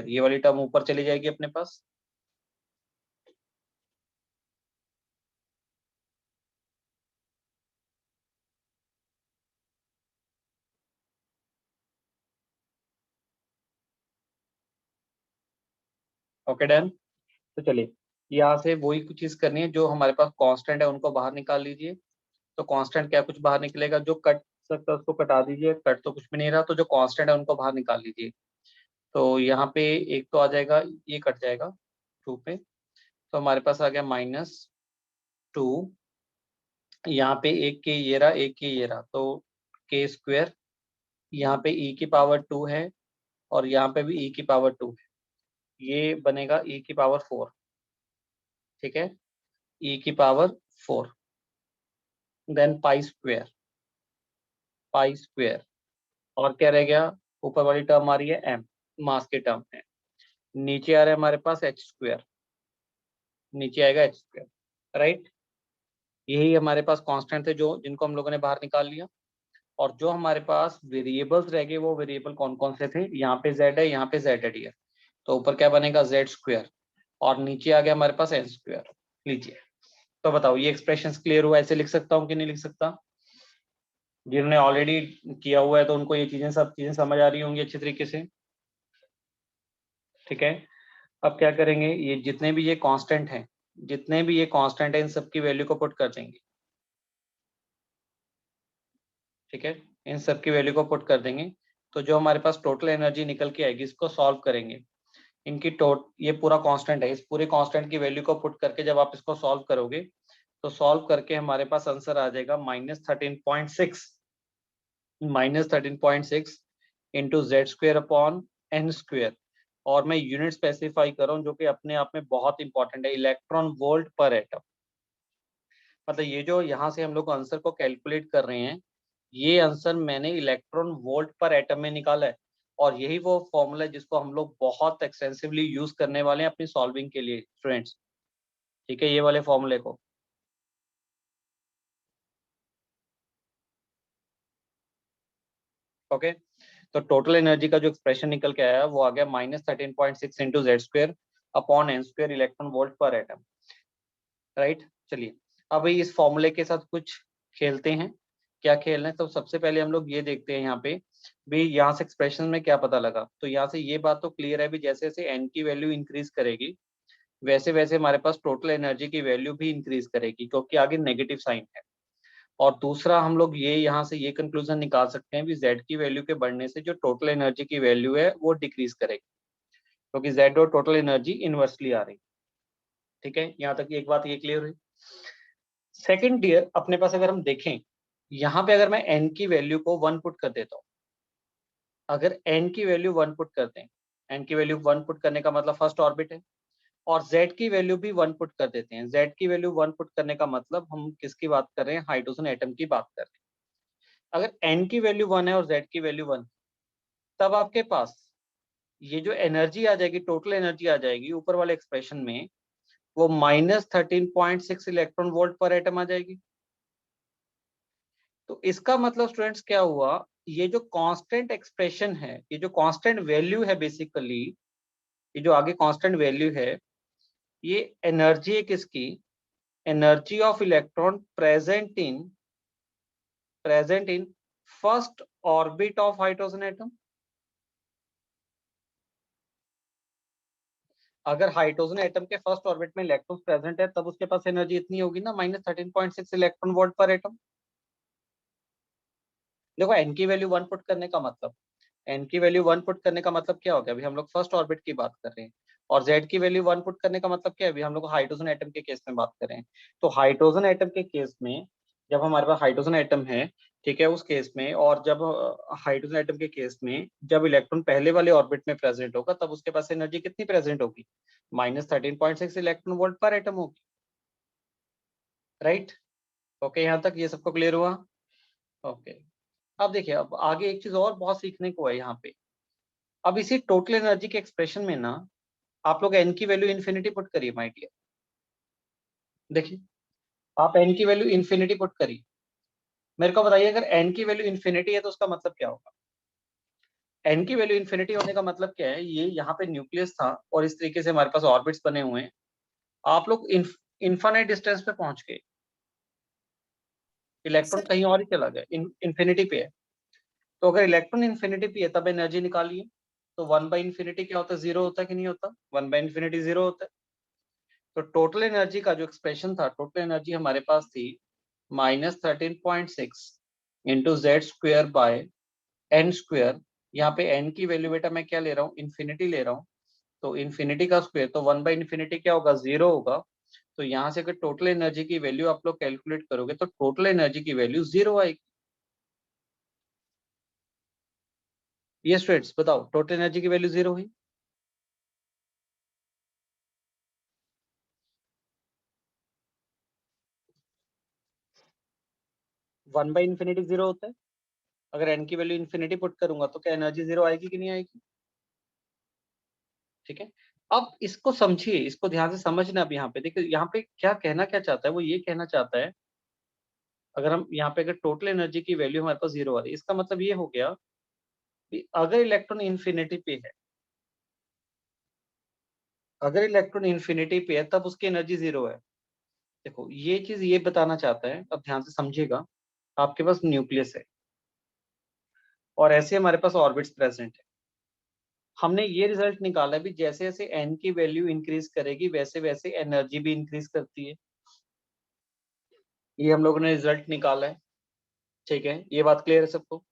ये वाली टर्म ऊपर चली जाएगी अपने पास। Okay done. तो चलिए यहाँ से वही कुछ चीज करनी है, जो हमारे पास कांस्टेंट है उनको बाहर निकाल लीजिए। तो कांस्टेंट क्या कुछ बाहर निकलेगा, जो कट सकता है उसको कटा दीजिए, कट तो कुछ भी नहीं रहा, तो जो कांस्टेंट है उनको बाहर निकाल लीजिए। तो यहाँ पे एक तो आ जाएगा, ये कट जाएगा 2 पे, तो हमारे पास आ गया -2। यहाँ पे एक के ये रहा, एक के ये रहा, तो k², यहाँ पे e⁻²है और यहाँ पे भी e⁻² है, ये बनेगा e⁻4, ठीक है, e⁻4। देन पाई स्क्वायर, और क्या रह गया, ऊपर वाली टर्म आ रही है m, मास की टर्म है। नीचे आ रहा है हमारे पास h², नीचे आएगा h², राइट। यही हमारे पास कांस्टेंट थे जो जिनको हम लोगों ने बाहर निकाल लिया। और जो हमारे पास वेरिएबल्स रह गए, वो वेरिएबल कौन कौन से थे, यहाँ पे z है, यहाँ पे z है, तो ऊपर क्या बनेगा z², और नीचे आ गया हमारे पास n²। लीजिए, तो बताओ ये एक्सप्रेशंस क्लियर हुआ, ऐसे लिख सकता हूँ कि नहीं लिख सकता? जिन्होंने ऑलरेडी किया हुआ है तो उनको ये चीजें सब चीजें समझ आ रही होंगी अच्छी तरीके से। ठीक है, अब क्या करेंगे, ये जितने भी ये कांस्टेंट हैं, जितने भी ये कांस्टेंट है, इन सब की वैल्यू को पुट कर देंगे। ठीक है, इन सब की वैल्यू को पुट कर देंगे, तो जो हमारे पास टोटल एनर्जी निकल के आएगी, इसको सॉल्व करेंगे। इनकी ये पूरा कांस्टेंट है, इस पूरे कांस्टेंट की वैल्यू को पुट करके जब आप इसको सॉल्व करोगे, तो सॉल्व करके हमारे पास आंसर आ जाएगा -13.6 into z square upon n square. और मैं यूनिट स्पेसिफाई कर रहा हूँ, जो कि अपने आप में बहुत इंपॉर्टेंट है, इलेक्ट्रॉन वोल्ट पर एटम। मतलब ये जो यहाँ से हम लोग आंसर को कैलकुलेट कर रहे हैं, ये आंसर मैंने इलेक्ट्रॉन वोल्ट पर एटम में निकाला है, और यही वो फॉर्मूला है जिसको हम लोग बहुत एक्सटेंसिवली यूज करने वाले हैं अपनी सॉल्विंग के लिए स्टूडेंट्स। ठीक है, ये वाले फॉर्मूले को। ओके, तो टोटल एनर्जी का जो एक्सप्रेशन निकल के आया वो आ गया -13.6 into z square upon n square electron volt per atom. Right, चलिए अब इस फॉर्मूले के साथ कुछ खेलते हैं। क्या खेलना है, तो सबसे पहले हम लोग ये देखते हैं यहाँ पे भी, यहाँ से एक्सप्रेशन में क्या पता लगा। तो यहाँ से ये बात तो क्लियर है भी, जैसे जैसे एन की वैल्यू इंक्रीज करेगी, वैसे वैसे हमारे पास टोटल एनर्जी की वैल्यू भी इंक्रीज करेगी, क्योंकि आगे नेगेटिव साइन है। और दूसरा हम लोग ये यहाँ से ये कंक्लूजन निकाल सकते हैं भी, जेड की वैल्यू के बढ़ने से जो टोटल एनर्जी की वैल्यू है वो डिक्रीज करेगी, क्योंकि जेड और टोटल एनर्जी इनवर्सली आ रही। ठीक है, यहाँ तक एक बात ये क्लियर हुई। सेकंड ईयर अपने पास अगर हम देखें, यहाँ पे अगर मैं एन की वैल्यू को 1 पुट कर देता हूँ, अगर एन की वैल्यू 1 पुट करते हैं, एन की वैल्यू 1 पुट करने का मतलब फर्स्ट ऑर्बिट है, और z की वैल्यू भी 1 पुट कर देते हैं। z की वैल्यू 1 पुट करने का मतलब हम किसकी बात कर रहे हैं, हाइड्रोजन एटम की बात कर रहे हैं। अगर n की वैल्यू 1 है और z की वैल्यू 1, तब आपके पास ये जो एनर्जी आ जाएगी, टोटल एनर्जी आ जाएगी ऊपर वाले एक्सप्रेशन में, वो -13.6 इलेक्ट्रॉन वोल्ट पर एटम आ जाएगी। तो इसका मतलब स्टूडेंट्स क्या हुआ, ये जो कांस्टेंट एक्सप्रेशन है, ये जो कांस्टेंट वैल्यू है बेसिकली, ये जो आगे कांस्टेंट वैल्यू है, ये एनर्जी है किसकी, energy of electron present in first orbit of hydrogen atom. अगर हाइड्रोजन एटम के फर्स्ट ऑर्बिट में इलेक्ट्रॉन प्रेजेंट है, तब उसके पास एनर्जी इतनी होगी ना, -13.6 इलेक्ट्रॉन वोल्ट पर एटम। देखो एन की वैल्यू 1 पुट करने का मतलब, एन की वैल्यू 1 पुट करने का मतलब क्या हो गया, अभी हम लोग फर्स्ट ऑर्बिट की बात कर रहे हैं। और जेड की वैल्यू 1 पुट करने का मतलब क्या है, अभी हम लोग हाइड्रोजन एटम के केस में बात कर रहे हैं। तो हाइड्रोजन एटम के केस में, जब हमारे पास हाइड्रोजन एटम है, ठीक है, उस केस में, और जब हाइड्रोजन एटम के केस में जब इलेक्ट्रॉन पहले वाले ऑर्बिट में प्रेजेंट होगा, तब उसके पास एनर्जी कितनी प्रेजेंट होगी, -13.6 इलेक्ट्रॉन वोल्ट पर एटम होगी। राइट, ओके, यहाँ तक ये सबको क्लियर हुआ। ओके, अब देखिए, अब आगे एक चीज और बहुत सीखने को है यहाँ पे। अब इसी टोटल एनर्जी के एक्सप्रेशन में ना, आप लोग एन की वैल्यू इन्फिनिटी पुट करिए माय डियर। देखिए, आप एन की वैल्यू इन्फिनिटी पुट करिए, मेरे को बताइए अगर एन की वैल्यू इन्फिनिटी है तो उसका मतलब क्या होगा। एन की वैल्यू इन्फिनिटी होने का मतलब क्या है, ये यहाँ पे न्यूक्लियस था और इस तरीके से हमारे पास ऑर्बिट्स बने हुए हैं, आप लोग इन्फानाइट डिस्टेंस पे पहुंच गए, इलेक्ट्रॉन सर कहीं और ही चला गया, इन्फिनिटी पे है। तो अगर इलेक्ट्रॉन इन्फिनिटी पे है, तब एनर्जी निकालिए। तो 1/इन्फिनिटी क्या होता है, 0 होता है कि नहीं होता, 1/इन्फिनिटी 0 होता है। तो टोटल एनर्जी का जो एक्सप्रेशन था, टोटल एनर्जी हमारे पास थी -13.6 into z square by n square. यहाँ पे एन की वैल्यू बेटा मैं क्या ले रहा हूँ, इन्फिनिटी ले रहा हूँ, तो इन्फिनिटी का स्क्वायर, तो 1/इन्फिनिटी क्या होगा, 0 होगा। तो यहाँ से अगर टोटल एनर्जी की वैल्यू आप लोग कैलकुलेट करोगे, तो टोटल एनर्जी की वैल्यू 0 आएगी। ये स्टूडेंट्स बताओ, टोटल एनर्जी की वैल्यू 0 हुई। 1/इन्फिनिटी 0 होता है, अगर एन की वैल्यू इन्फिनिटी पुट करूंगा तो क्या एनर्जी 0 आएगी कि नहीं आएगी। ठीक है, अब इसको समझिए, इसको ध्यान से समझना। अब यहाँ पे देखिए, यहाँ पे क्या कहना क्या चाहता है, वो ये कहना चाहता है, अगर हम यहाँ पे अगर टोटल एनर्जी की वैल्यू हमारे पास 0 आ रही है, इसका मतलब ये हो गया कि अगर इलेक्ट्रॉन इन्फिनिटी पे है, अगर इलेक्ट्रॉन इन्फिनिटी पे है, तब उसकी एनर्जी 0 है। देखो ये चीज ये बताना चाहता है, अब ध्यान से समझिएगा, आपके पास न्यूक्लियस है और ऐसे हमारे पास ऑर्बिट्स प्रेजेंट है। हमने ये रिजल्ट निकाला भी जैसे जैसे n की वैल्यू इंक्रीज करेगी वैसे वैसे एनर्जी भी इंक्रीज करती है। ये हम लोगों ने रिजल्ट निकाला है, ठीक है, ये बात क्लियर है सबको।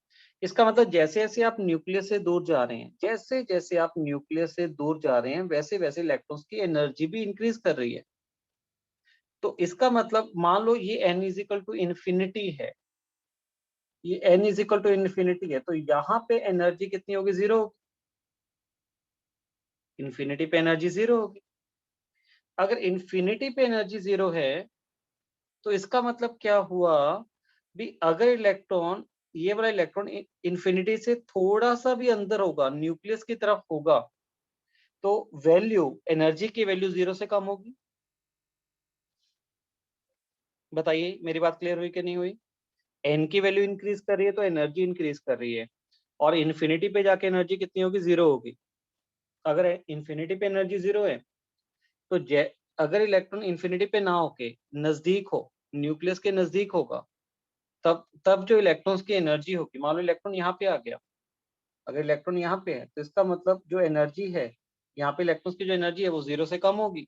इसका मतलब जैसे जैसे आप न्यूक्लियस से दूर जा रहे हैं, जैसे जैसे आप न्यूक्लियस से दूर जा रहे हैं वैसे वैसे इलेक्ट्रॉन्स की एनर्जी भी इंक्रीज कर रही है। तो इसका मतलब मान लो ये n is equal to infinity है, ये n is equal to infinity है, तो यहाँ पे एनर्जी कितनी होगी? 0 होगी। इन्फिनिटी पे एनर्जी 0 होगी। अगर इन्फिनिटी पे एनर्जी 0 है तो इसका मतलब क्या हुआ भी, अगर इलेक्ट्रॉन, ये वाला इलेक्ट्रॉन इन्फिनिटी से थोड़ा सा भी अंदर होगा, न्यूक्लियस की तरफ होगा, तो वैल्यू, एनर्जी की वैल्यू 0 से कम होगी। बताइए मेरी बात क्लियर हुई कि नहीं हुई? एन की वैल्यू इंक्रीज कर रही है तो एनर्जी इंक्रीज कर रही है, और इन्फिनिटी पे जाके एनर्जी कितनी होगी? 0 होगी। अगर इन्फिनिटी पे एनर्जी 0 है तो अगर इलेक्ट्रॉन इन्फिनिटी पे ना होके नजदीक हो, न्यूक्लियस के नजदीक होगा, तब जो इलेक्ट्रॉन्स की एनर्जी होगी, मान लो इलेक्ट्रॉन यहाँ पे आ गया, अगर इलेक्ट्रॉन यहाँ पे है तो इसका मतलब जो एनर्जी है यहाँ पे, इलेक्ट्रॉन्स की जो एनर्जी है वो 0 से कम होगी।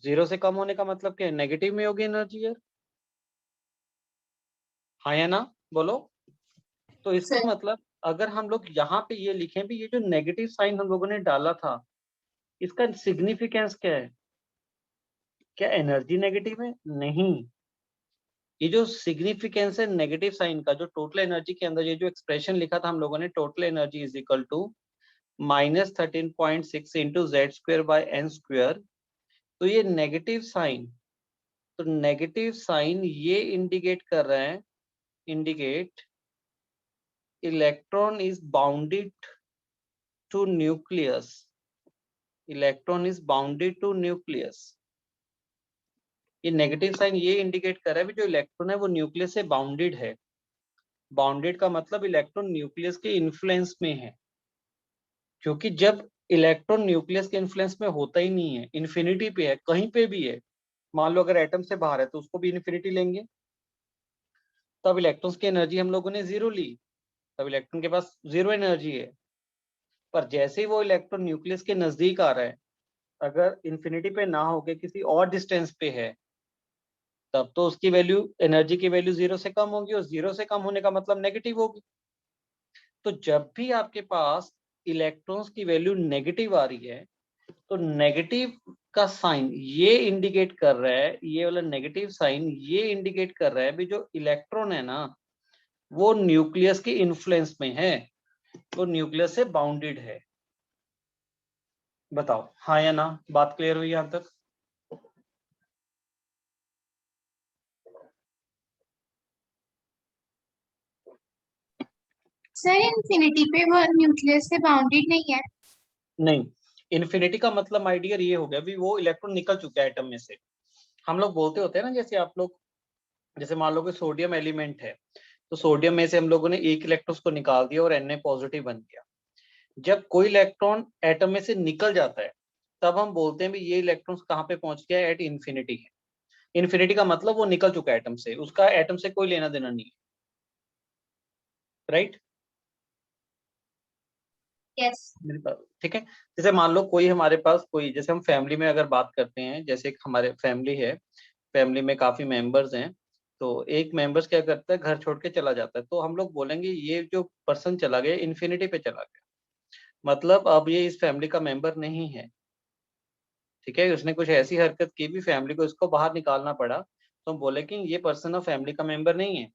0 से कम होने का मतलब क्या है? नेगेटिव में होगी एनर्जी यार, हाँ या ना, बोलो। तो इसका मतलब अगर हम लोग यहाँ पे ये लिखें भी, ये जो नेगेटिव साइन हम लोगों ने डाला था, इसका सिग्निफिकेंस क्या है? क्या एनर्जी नेगेटिव है? नहीं, ये जो सिग्निफिकेंस है नेगेटिव साइन का, जो टोटल एनर्जी के अंदर ये जो एक्सप्रेशन लिखा था हम लोगों ने, total energy is equal to -13.6 into z square by n square, तो ये नेगेटिव साइन, तो नेगेटिव साइन ये इंडिकेट कर रहा है, indicate electron is bounded to nucleus, electron is bounded to nucleus. ये नेगेटिव साइन ये इंडिकेट कर रहा है भी जो इलेक्ट्रॉन है वो न्यूक्लियस से बाउंडेड है। बाउंडेड का मतलब इलेक्ट्रॉन न्यूक्लियस के इन्फ्लुएंस में है, क्योंकि जब इलेक्ट्रॉन न्यूक्लियस के इन्फ्लुएंस में होता ही नहीं है, इन्फिनिटी पे है, कहीं पे भी है, मान लो अगर एटम से बाहर है तो उसको भी इन्फिनिटी लेंगे, तब इलेक्ट्रॉन्स की एनर्जी हम लोगों ने 0 ली, तब इलेक्ट्रॉन के पास 0 एनर्जी है। पर जैसे ही वो इलेक्ट्रॉन न्यूक्लियस के नजदीक आ रहा है, अगर इन्फिनिटी पे ना होके किसी और डिस्टेंस पे है, तब तो उसकी वैल्यू, एनर्जी की वैल्यू 0 से कम होगी, और 0 से कम होने का मतलब नेगेटिव होगी। तो जब भी आपके पास इलेक्ट्रॉन्स की वैल्यू नेगेटिव आ रही है, तो नेगेटिव का साइन ये इंडिकेट कर रहा है, ये वाला नेगेटिव साइन ये इंडिकेट कर रहा है भी जो इलेक्ट्रॉन है ना वो न्यूक्लियस के इन्फ्लुएंस में है, वो न्यूक्लियस से बाउंडेड है। बताओ हाँ या ना, बात क्लियर हुई यहां तक? सर इन्फिनिटी पे वो न्यूक्लियस से बाउंडेड नहीं है। नहीं, इन्फिनिटी का मतलब माय डियर ये हो गया भी वो इलेक्ट्रॉन निकल चुका है एटम में से। हम लोग बोलते होते हैं ना, जैसे आप लोग, जैसे मान लो कि सोडियम एलिमेंट है, तो सोडियम में से हम लोगों ने एक इलेक्ट्रॉन को निकाल दिया और Na पॉजिटिव बन गया। जब कोई इलेक्ट्रॉन एटम में से निकल जाता है, तब हम बोलते हैं भी ये इलेक्ट्रॉन कहाँ पे पहुंच गया? एट इन्फिनिटी है। इन्फिनिटी का मतलब वो निकल चुका है एटम से, उसका एटम से कोई लेना देना नहीं है, राइट? यस। ठीक है। जैसे मान लो कोई हमारे पास कोई, जैसे हम फैमिली में अगर बात करते हैं, जैसे हमारे फैमिली है, फैमिली में काफी मेंबर्स हैं, तो एक मेंबर्स क्या करता है, घर छोड़ के चला जाता है, तो हम लोग बोलेंगे ये जो पर्सन चला गया इन्फिनिटी पे चला गया, मतलब अब ये इस फैमिली का मेंबर नहीं है। ठीक है, उसने कुछ ऐसी हरकत की भी फैमिली को इसको बाहर निकालना पड़ा, तो हम बोले कि ये पर्सन अब फैमिली का मेंबर नहीं है।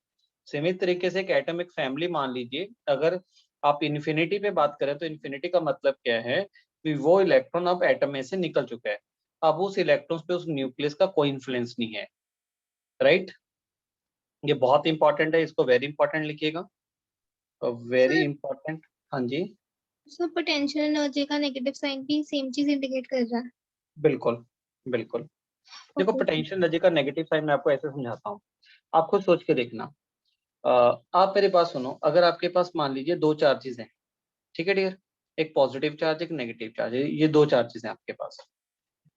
सीमित तरीके से एक एटम एक फैमिली मान लीजिए, अगर आप इन्फिनिटी पे बात करें तो इन्फिनिटी का मतलब क्या है कि वो इलेक्ट्रॉन अब एटम में से निकल चुका है, अब उस इलेक्ट्रॉन पे उस न्यूक्लियस का कोई इन्फ्लुएंस नहीं है, राइट? ये बहुत इंपॉर्टेंट है, इसको वेरी इंपॉर्टेंट लिखिएगा, वेरी इंपॉर्टेंट। हाँ जी, सर पोटेंशियल एनर्जी का नेगेटिव साइन भी सेम चीज इंडिकेट कर रहा है। बिल्कुल बिल्कुल। देखो ओके। पोटेंशियल एनर्जी का नेगेटिव साइन मैं आपको ऐसे समझाता हूँ, आप खुद सोच के देखना। आप मेरे पास सुनो, अगर आपके पास मान लीजिए दो चार्जेस हैं, ठीक है डियर, एक पॉजिटिव चार्ज एक नेगेटिव चार्ज है, ये दो चार्जेस हैं आपके पास।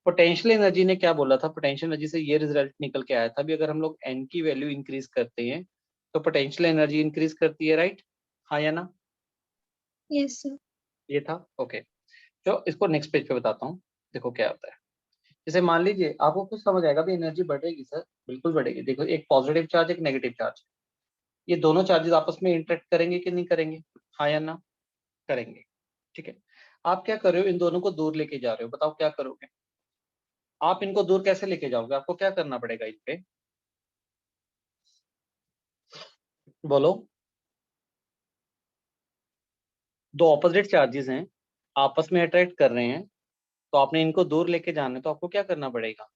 पोटेंशियल एनर्जी ने क्या बोला था, पोटेंशियल एनर्जी से ये रिजल्ट निकल के आया था भी अगर हम लोग एन की वैल्यू इंक्रीज करते हैं तो पोटेंशियल एनर्जी इंक्रीज करती है, राइट? हाँ या ना? Yes sir. ये था ओके। तो इसको नेक्स्ट पेज पे बताता हूँ, देखो क्या होता है। जैसे मान लीजिए आपको कुछ समझ आएगा भी एनर्जी बढ़ेगी सर, बिल्कुल बढ़ेगी। देखो एक पॉजिटिव चार्ज एक नेगेटिव चार्ज, ये दोनों चार्जेस आपस में इंटरेक्ट करेंगे कि नहीं करेंगे, हाँ या ना, करेंगे। ठीक है, आप क्या कर रहे हो, इन दोनों को दूर लेके जा रहे हो, बताओ क्या करोगे आप, इनको दूर कैसे लेके जाओगे, आपको क्या करना पड़ेगा इन पे, बोलो। दो ऑपोजिट चार्जेस हैं, आपस में अट्रैक्ट कर रहे हैं, तो आपने इनको दूर लेके जाना है, तो आपको क्या करना पड़ेगा,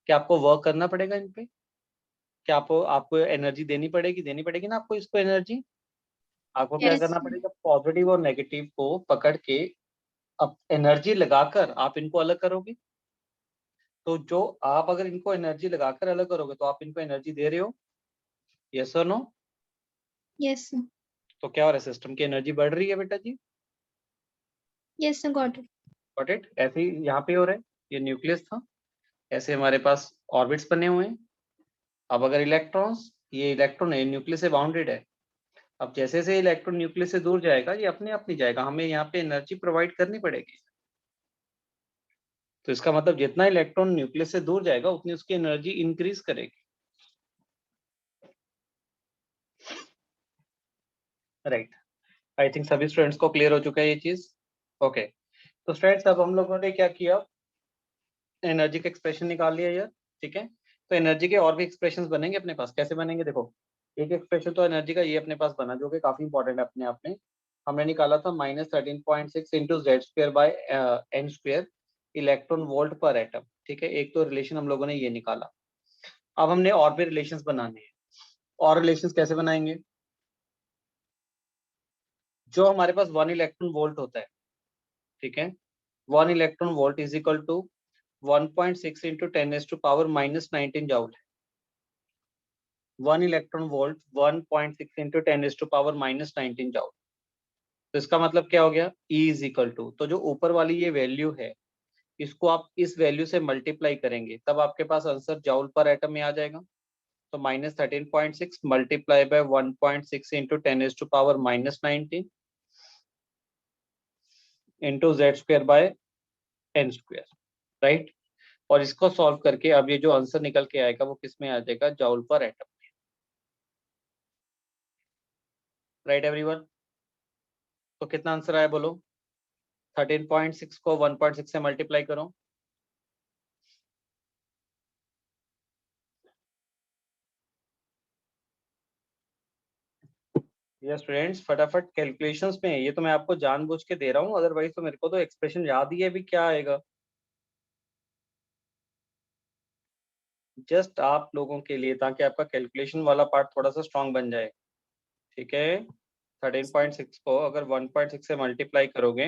क्या आपको वर्क करना पड़ेगा इन पे, क्या आपको आपको एनर्जी देनी पड़ेगी ना आपको इसको एनर्जी। आपको क्या यस करना पड़ेगा, पॉजिटिव और नेगेटिव को पकड़ के अब एनर्जी लगाकर आप इनको अलग करोगे। तो जो आप अगर इनको एनर्जी लगाकर अलग करोगे तो आप इनको एनर्जी दे रहे हो, यस और नो। यस तो क्या हो रहा है, सिस्टम की एनर्जी बढ़ रही है बेटा जी, yes got it. Got it. ऐसे ही यहाँ पे हो रहा है, ये न्यूक्लियस था, ऐसे हमारे पास ऑर्बिट्स बने हुए हैं। अब अगर इलेक्ट्रॉन्स, ये इलेक्ट्रॉन है न्यूक्लियस से बाउंडेड है, अब जैसे जैसे इलेक्ट्रॉन न्यूक्लियस से दूर जाएगा ये अपने आप नहीं जाएगा, हमें यहाँ पे एनर्जी प्रोवाइड करनी पड़ेगी। तो इसका मतलब जितना इलेक्ट्रॉन न्यूक्लियस से दूर जाएगा उतनी उसकी एनर्जी इंक्रीज करेगी, राइट। आई थिंक सभी स्टूडेंट्स को क्लियर हो चुका है ये चीज, ओके। तो स्टूडेंट्स अब हम लोगों ने क्या किया, एनर्जी का एक्सप्रेशन निकाल लिया यार, ठीक है। तो एनर्जी के और भी एक्सप्रेशंस बनेंगे अपने पास, कैसे बनेंगे देखो। एक एक्सप्रेशन तो एनर्जी का ये अपने पास बना जो कि काफी इंपॉर्टेंट है अपने आप में, हमने निकाला था -13.6 into z square by n square electron volt per atom, ठीक है। एक तो रिलेशन हम लोगों ने ये निकाला। अब हमने और भी रिलेशंस बनाने हैं, और रिलेशंस कैसे बनाएंगे, जो हमारे पास 1 इलेक्ट्रॉन वोल्ट होता है, ठीक है, 1 electron volt is equal to 1.6 into 10⁻⁻19 joule है। 1 इलेक्ट्रॉन वोल्ट 1.6 इंटू 10⁻⁻19 जाउल। तो इसका मतलब क्या हो गया, E इज इक्वल टू, तो जो ऊपर वाली ये वैल्यू है इसको आप इस वैल्यू से मल्टीप्लाई करेंगे तब आपके पास आंसर जाउल पर एटम में आ जाएगा। तो -13.6 multiply by 1.6 into 10⁻⁻19 into z square by n square, right. और इसको सॉल्व करके अब ये जो आंसर निकल के आएगा वो किस में आ जाएगा, जाउल पर एटम में, राइट एवरीवन। तो कितना आंसर आया बोलो, 13.6 को 1.6 से मल्टीप्लाई करो, ये स्टूडेंट्स फटाफट कैलकुलेशंस में है, ये तो मैं आपको जानबूझ के दे रहा हूँ, अदरवाइज तो मेरे को तो एक्सप्रेशन याद ही है भी क्या आएगा, जस्ट आप लोगों के लिए ताकि आपका कैलकुलेशन वाला पार्ट थोड़ा सा स्ट्रांग बन जाए, ठीक है। 13.6 को अगर 1.6 से मल्टीप्लाई करोगे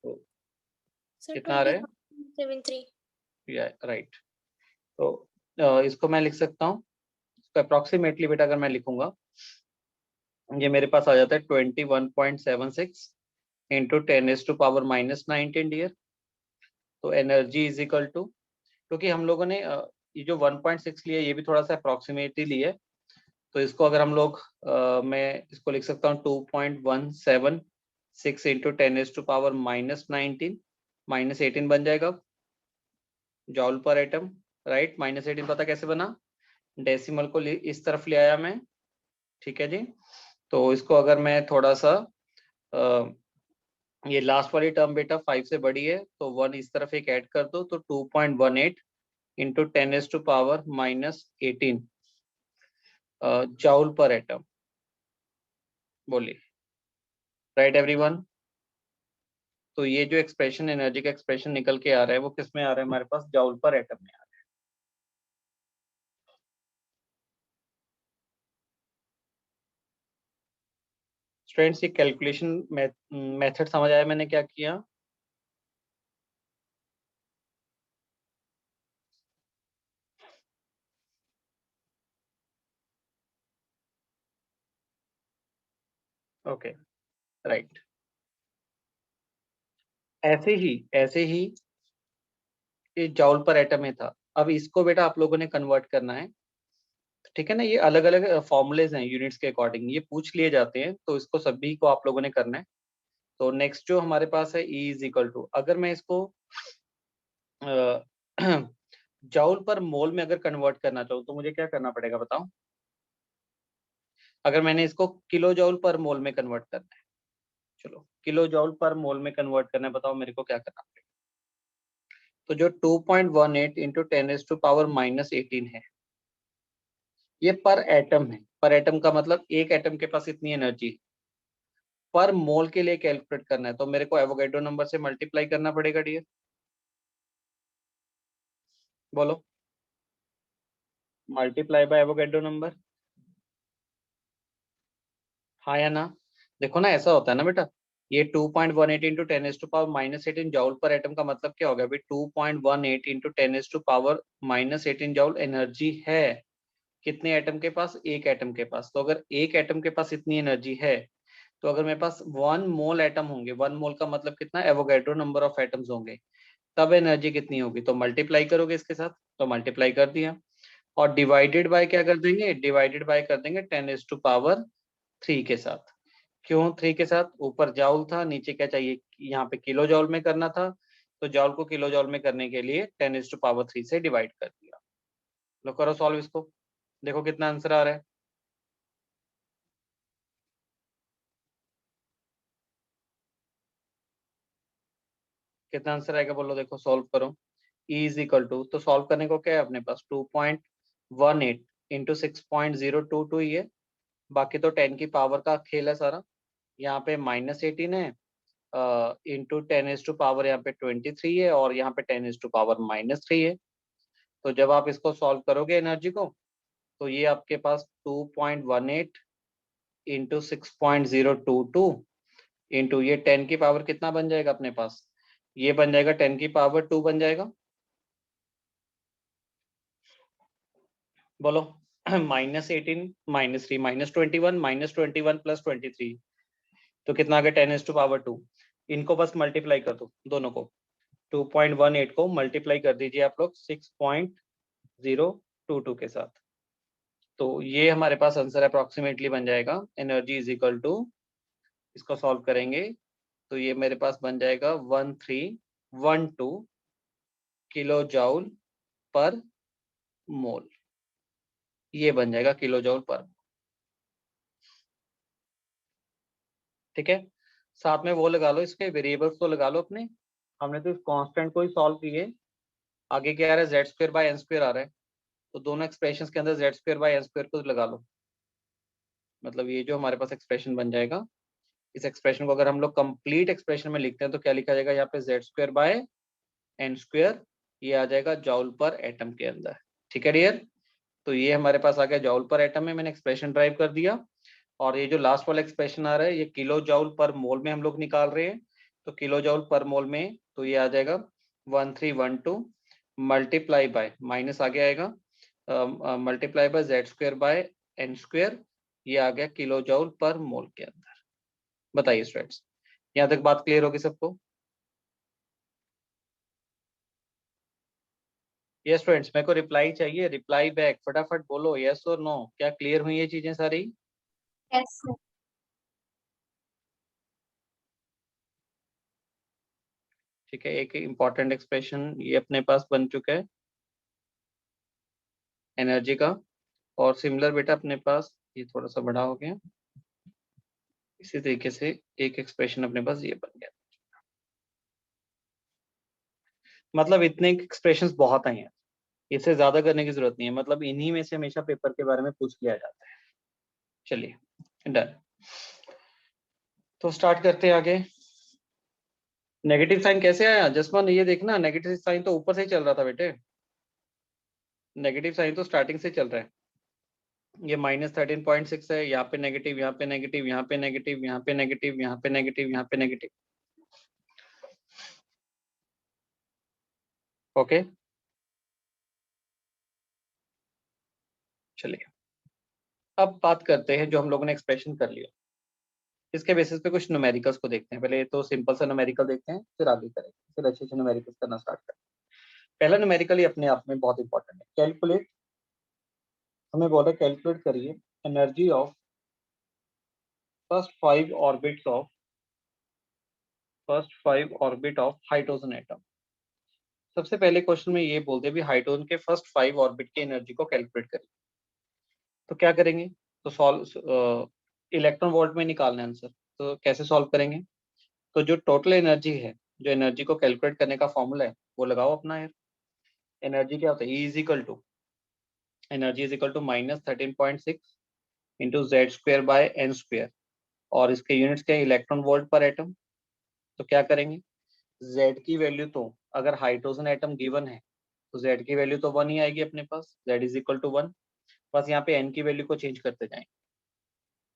तो सर कितना आ रहा है, 21.73। राइट। तो इसको मैं लिख सकता हूँ, इसको अप्रोक्सीमेटली बेटा अगर मैं लिखूंगा ये मेरे पास आ जाता है 21.76 इंटू 10⁻⁻19 डियर। तो एनर्जी इज इक्वल टू, क्योंकि हम लोगों ने ये जो 1.6 लिया ये भी थोड़ा सा अप्रोक्सीमेटली लिया है, तो इसको अगर हम लोग मैं इसको लिख सकता हूँ 2.176 इंटू 10⁻⁻19 -18 बन जाएगा जॉल पर एटम, राइट। -18 पता कैसे बना, डेसिमल को इस तरफ ले आया मैं, ठीक है जी। तो इसको अगर मैं थोड़ा सा ये लास्ट वाली टर्म बेटा 5 से बड़ी है तो 1 इस तरफ एक ऐड कर दो, तो 2.18 इंटू 10⁻⁻18 जाउल पर एटम, बोलिए, राइट एवरीवन। तो ये जो एक्सप्रेशन एनर्जी का एक्सप्रेशन निकल के आ रहा है वो किस में आ रहा है हमारे पास, जाउल पर एटम में आ रहा है। स्टूडेंट्स ये कैलकुलेशन मेथड समझ आया मैंने क्या किया, ओके, राइट। ऐसे ही ये जाउल पर एटम में था, अब इसको बेटा आप लोगों ने कन्वर्ट करना है, ठीक है ना। ये अलग अलग फॉर्मूलेज हैं यूनिट्स के अकॉर्डिंग, ये पूछ लिए जाते हैं तो इसको सभी को आप लोगों ने करना है। तो नेक्स्ट जो हमारे पास है E इज इक्वल टू, अगर मैं इसको जॉउल पर मोल में अगर कन्वर्ट करना चाहूँ तो मुझे क्या करना पड़ेगा बताओ? अगर मैंने इसको किलो जॉउल पर मोल में कन्वर्ट करना है, चलो किलो जॉउल पर मोल में कन्वर्ट करना है, बताओ मेरे को क्या करना पड़ेगा? तो जो 2.18 इंटू 10⁻⁻18 है, ये पर एटम है। पर एटम का मतलब एक एटम के पास इतनी एनर्जी है। पर मोल के लिए कैलकुलेट करना है तो मेरे को एवोगैड्रो नंबर से मल्टीप्लाई करना पड़ेगा डियर, बोलो। मल्टीप्लाई बाय एवोगैड्रो नंबर, हाँ या ना? देखो ना, ऐसा होता है ना बेटा, ये 2.18 इंटू 10⁻⁻18 जॉउल पर एटम का मतलब क्या हो गया भाई? 2.18 इंटू 10⁻⁻18 जॉउल एनर्जी है कितने एटम के पास? एक एटम के पास। तो अगर एक एटम के पास इतनी एनर्जी है, तो अगर मेरे पास 1 मोल एटम होंगे, 1 मोल का मतलब कितना? एवोगैड्रो नंबर ऑफ एटम्स होंगे, तब एनर्जी कितनी होगी? तो मल्टीप्लाई करोगे इसके साथ, तो मल्टीप्लाई कर दिया। और डिवाइडेड बाय क्या कर देंगे? डिवाइडेड बाय कर देंगे 10⁻³ के साथ। क्यों 3 के साथ? ऊपर जॉउल था, नीचे क्या चाहिए? यहाँ पे किलो जॉउल में करना था, तो जॉउल को किलो जॉउल में करने के लिए 10⁻³ से डिवाइड कर दिया। लो करो सॉल्व इसको, देखो कितना आंसर आ रहा है। कितना आंसर आएगा बोलो, देखो सॉल्व करो। E इज इक्वल टू, तो सॉल्व करने को क्या है अपने पास? 2.18 इंटू 6.022 ही है, बाकी तो 10 की पावर का खेल है सारा। यहाँ पे -18 है, इंटू 10⁻⁻, यहाँ पे 23 है, और यहाँ पे 10⁻⁻³ है। तो जब आप इसको सॉल्व करोगे एनर्जी को, तो ये आपके पास 2.18 इंटू 6.022 इंटू ये 10 की पावर कितना बन जाएगा अपने पास? ये बन जाएगा 10⁻² बन जाएगा, बोलो। -18 -3 -21 -21 प्लस 23, तो कितना आ गया? 10⁻²। इनको बस मल्टीप्लाई कर दो दोनों को, 2.18 को मल्टीप्लाई कर दीजिए आप लोग 6.022 के साथ, तो ये हमारे पास आंसर अप्रोक्सीमेटली बन जाएगा। एनर्जी इज इक्वल टू, इसको सॉल्व करेंगे तो ये मेरे पास बन जाएगा 1312 किलो जॉउल पर मोल, ये बन जाएगा किलो जॉउल पर। ठीक है, साथ में वो लगा लो, इसके वेरिएबल्स तो लगा लो अपने। हमने तो इस कांस्टेंट को ही सॉल्व किए, आगे क्या आ रहा है? z² / n² आ रहा है, तो दोनों एक्सप्रेशंस के अंदर z² / n² को लगा लो। मतलब ये जो हमारे पास एक्सप्रेशन बन जाएगा, इस एक्सप्रेशन को अगर हम लोग कंप्लीट एक्सप्रेशन में लिखते हैं तो क्या लिखा जाएगा? यहाँ पे z² / n², ये आ जाएगा जॉउल पर एटम के अंदर। ठीक है डियर, तो ये हमारे पास आ गया जॉउल पर एटम में, मैंने एक्सप्रेशन ड्राइव कर दिया। और ये जो लास्ट वाला एक्सप्रेशन आ रहा है, ये किलो जॉउल पर मोल में हम लोग निकाल रहे हैं, तो किलो जॉउल पर मोल में तो ये आ जाएगा 1312 मल्टीप्लाई बाय, माइनस आगे आएगा, मल्टीप्लाई बाय z² / n², ये आ गया किलो जॉउल पर मोल के अंदर। बताइए स्टूडेंट्स, यहाँ तक बात क्लियर होगी सबको? यस स्टूडेंट्स, मेरे को रिप्लाई चाहिए, रिप्लाई बैक, फटाफट बोलो यस और नो, क्या क्लियर हुई ये चीजें सारी? Yes sir. ठीक है, एक इंपॉर्टेंट एक्सप्रेशन ये अपने पास बन चुका है एनर्जी का, और सिमिलर बेटा अपने पास ये थोड़ा सा बड़ा हो गया, इसी तरीके से एक एक्सप्रेशन अपने पास ये बन गया। मतलब इतने एक्सप्रेशंस बहुत आए हैं, इससे ज्यादा करने की जरूरत नहीं है, मतलब इन्हीं में से हमेशा पेपर के बारे में पूछ लिया जाता है। चलिए डन, तो स्टार्ट करते हैं आगे। नेगेटिव साइन कैसे आया जसमान? ये देखना, नेगेटिव साइन तो ऊपर से ही चल रहा था बेटे, नेगेटिव साइन तो स्टार्टिंग से चल रहा है। ये -13.6 है, यहाँ पे नेगेटिव, यहाँ पे नेगेटिव, यहाँ पे नेगेटिव, यहाँ पे नेगेटिव, यहाँ पे नेगेटिव, यहाँ पे नेगेटिव। ओके, चलिए अब बात करते हैं जो हम लोगों ने एक्सप्रेशन कर लिया, इसके बेसिस पे कुछ न्यूमेरिकल्स को देखते हैं। पहले तो सिंपल सा न्यूमेरिकल देखते हैं, फिर आगे करेंगे, फिर अच्छे से न्यूमेरिकल्स करना स्टार्ट करें। पहला न्यूमेरिकल अपने आप में बहुत इंपॉर्टेंट है, कैलकुलेट, हमें बोला कैलकुलेट करिए energy of first 5 orbits of first 5 orbit of hydrogen atom. सबसे पहले क्वेश्चन में ये बोलते हैं भी हाइड्रोजन के फर्स्ट 5 ऑर्बिट की एनर्जी को कैलकुलेट करें। तो क्या करेंगे, तो सॉल्व इलेक्ट्रॉन वोल्ट में निकालना है आंसर। तो कैसे सॉल्व करेंगे, तो जो टोटल एनर्जी है, जो एनर्जी को कैलकुलेट करने का फॉर्मूला है वो लगाओ अपना यार। एनर्जी क्या होता है, energy is equal to -13.6 into z square by n square, और इसके यूनिट्स क्या है, इलेक्ट्रॉन वोल्ट पर एटम। तो क्या करेंगे, जेड की वैल्यू तो अगर हाइड्रोजन एटम गिवन है तो जेड की वैल्यू तो 1 ही आएगी अपने पास, जेड इज इक्वल टू 1। बस यहाँ पे एन की वैल्यू को चेंज करते जाएं।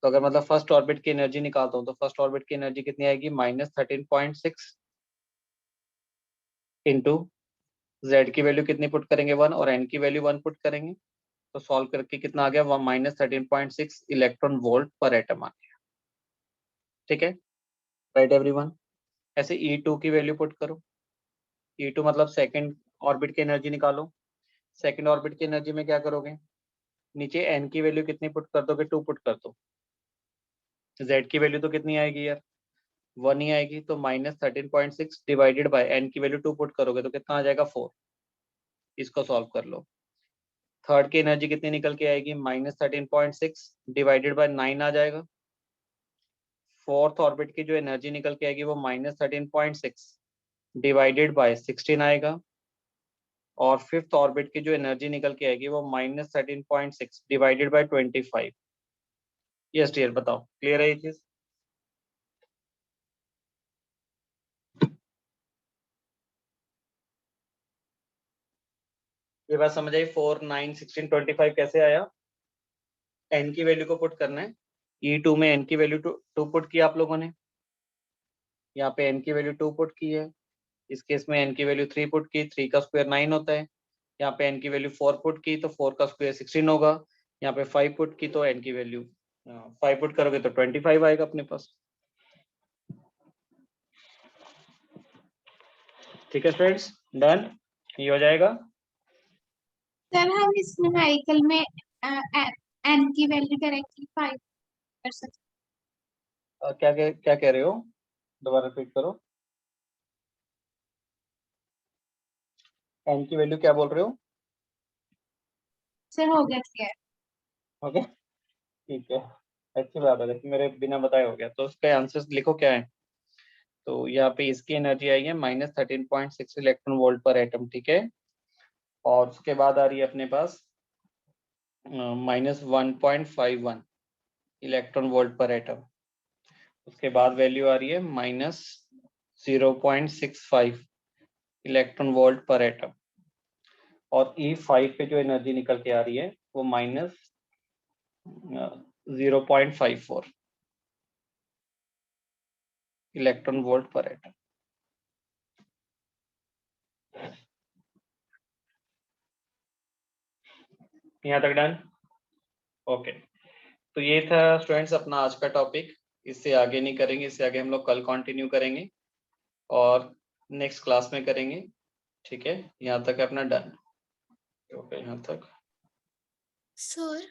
तो अगर मतलब फर्स्ट ऑर्बिट की एनर्जी निकालता हूँ तो फर्स्ट ऑर्बिट की एनर्जी कितनी आएगी, -13.6 इंटू जेड की वैल्यू कितनी पुट करेंगे 1, और एन की वैल्यू 1 पुट करेंगे। तो सॉल्व करके कितना आ गया, -13.6 इलेक्ट्रॉन वोल्ट पर एटम आ गया। ठीक है, राइट एवरीवन। ऐसे E2 की वैल्यू पुट करो। E2 मतलब सेकंड ऑर्बिट की एनर्जी निकालो। सेकंड ऑर्बिट की एनर्जी में क्या करोगे, नीचे एन की वैल्यू कितनी पुट कर दोगे, 2 पुट कर दो। जेड की वैल्यू तो कितनी आएगी यार, 1 ही आएगी। तो -13.6 डिवाइडेड बाय एन की वैल्यू 2 पुट करोगे तो कितना आ जाएगा, 4। इसको सॉल्व कर लो। थर्ड की एनर्जी कितनी निकल के आएगी, -13.6 डिवाइडेड बाय 9 आ जाएगा। फोर्थ ऑर्बिट की जो एनर्जी निकल के आएगी वो -13.6 डिवाइडेड बाय 16 आएगा। और फिफ्थ ऑर्बिट की जो एनर्जी निकल के आएगी वो -13.6 डिवाइडेड बाय 25। यस डियर, बताओ क्लियर है ये चीज। ये बात समझ आई, 4, 9, 16, 25 कैसे आया। एन की वैल्यू को पुट करना है। E2 में एन की वैल्यू टू पुट की आप लोगों ने, यहाँ पे एन की वैल्यू 2 पुट की है। इस केस में एन की वैल्यू 3 पुट की, 3 का स्क्वायर 9 होता है। यहाँ पे एन की वैल्यू 4 पुट की तो 4 का स्क्वायर 16 होगा। यहाँ पे 5 पुट की तो एन की वैल्यू 5 पुट करोगे तो 25 आएगा अपने पास। ठीक है फ्रेंड्स, डन, ये हो जाएगा। सर हम इस न्यूमेरिकल में एन की वैल्यू डायरेक्टली फाइंड कर सकते क्या कह रहे हो, दोबारा रिपीट करो। एन की वैल्यू क्या बोल रहे हो, सर हो गया क्लियर। ओके ठीक है, अच्छी बात है, लेकिन मेरे बिना बताए हो गया। तो उसका आंसर लिखो क्या है। तो यहाँ पे इसकी एनर्जी आई है -13.6 इलेक्ट्रॉन वोल्ट पर एटम। ठीक है, और उसके बाद आ रही है अपने पास -1.51 इलेक्ट्रॉन वोल्ट पर एटम। उसके बाद वैल्यू आ रही है -0.65 इलेक्ट्रॉन वोल्ट पर एटम। और E5 पे जो एनर्जी निकल के आ रही है वो -0.54 इलेक्ट्रॉन वोल्ट पर एटम। यहाँ तक डन, ओके। तो ये था स्टूडेंट्स अपना आज का टॉपिक। इससे आगे नहीं करेंगे, इससे आगे हम लोग कल कंटिन्यू करेंगे और नेक्स्ट क्लास में करेंगे। ठीक है, यहाँ तक है अपना डन, ओके यहाँ तक। सर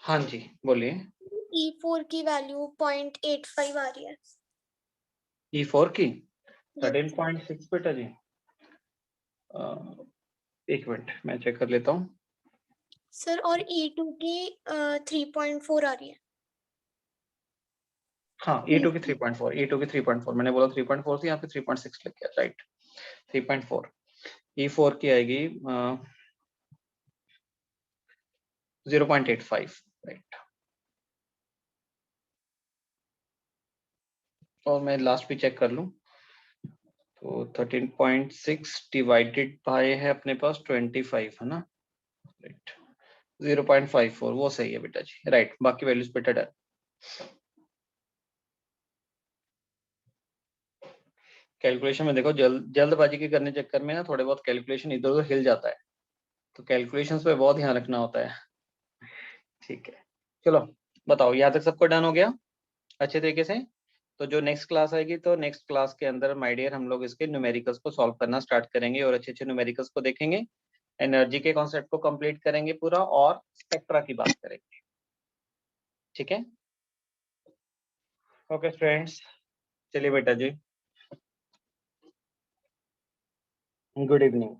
हाँ जी बोलिए। E4 की वैल्यू 0.85 आ रही है। E4 की Yes, 13.6 बेटा जी, एक मिनट मैं चेक कर लेता हूँ। सर और E2 की 3.4 आ रही है। हाँ E2 की 3.4, E2 की 3.4, मैंने बोला 3.4 थी, यहाँ पे 3.6 लिख गया, राइट 3.4। E4 की आएगी 0.85, राइट। और मैं लास्ट भी चेक कर लूँ तो 13.6 डिवाइडेड बाय है अपने पास 25 है ना, राइट 0.54 वो सही है बेटा जी, राइट। बाकी वैल्यूज बेटा डन। कैलकुलेशन में देखो जल्दबाजी के करने चक्कर में ना थोड़े बहुत कैलकुलेशन इधर उधर हिल जाता है, तो कैलकुलेशंस पे बहुत ध्यान रखना होता है। ठीक है, चलो बताओ यहाँ तक सबको डन हो गया अच्छे तरीके से। तो जो नेक्स्ट क्लास आएगी, तो नेक्स्ट क्लास के अंदर माय डियर हम लोग इसके न्यूमेरिकल्स को सॉल्व करना स्टार्ट करेंगे और अच्छे अच्छे न्यूमेरिकल्स को देखेंगे, एनर्जी के कॉन्सेप्ट को कंप्लीट करेंगे पूरा, और स्पेक्ट्रा की बात करेंगे। ठीक है, ओके फ्रेंड्स, चलिए बेटा जी। Good evening.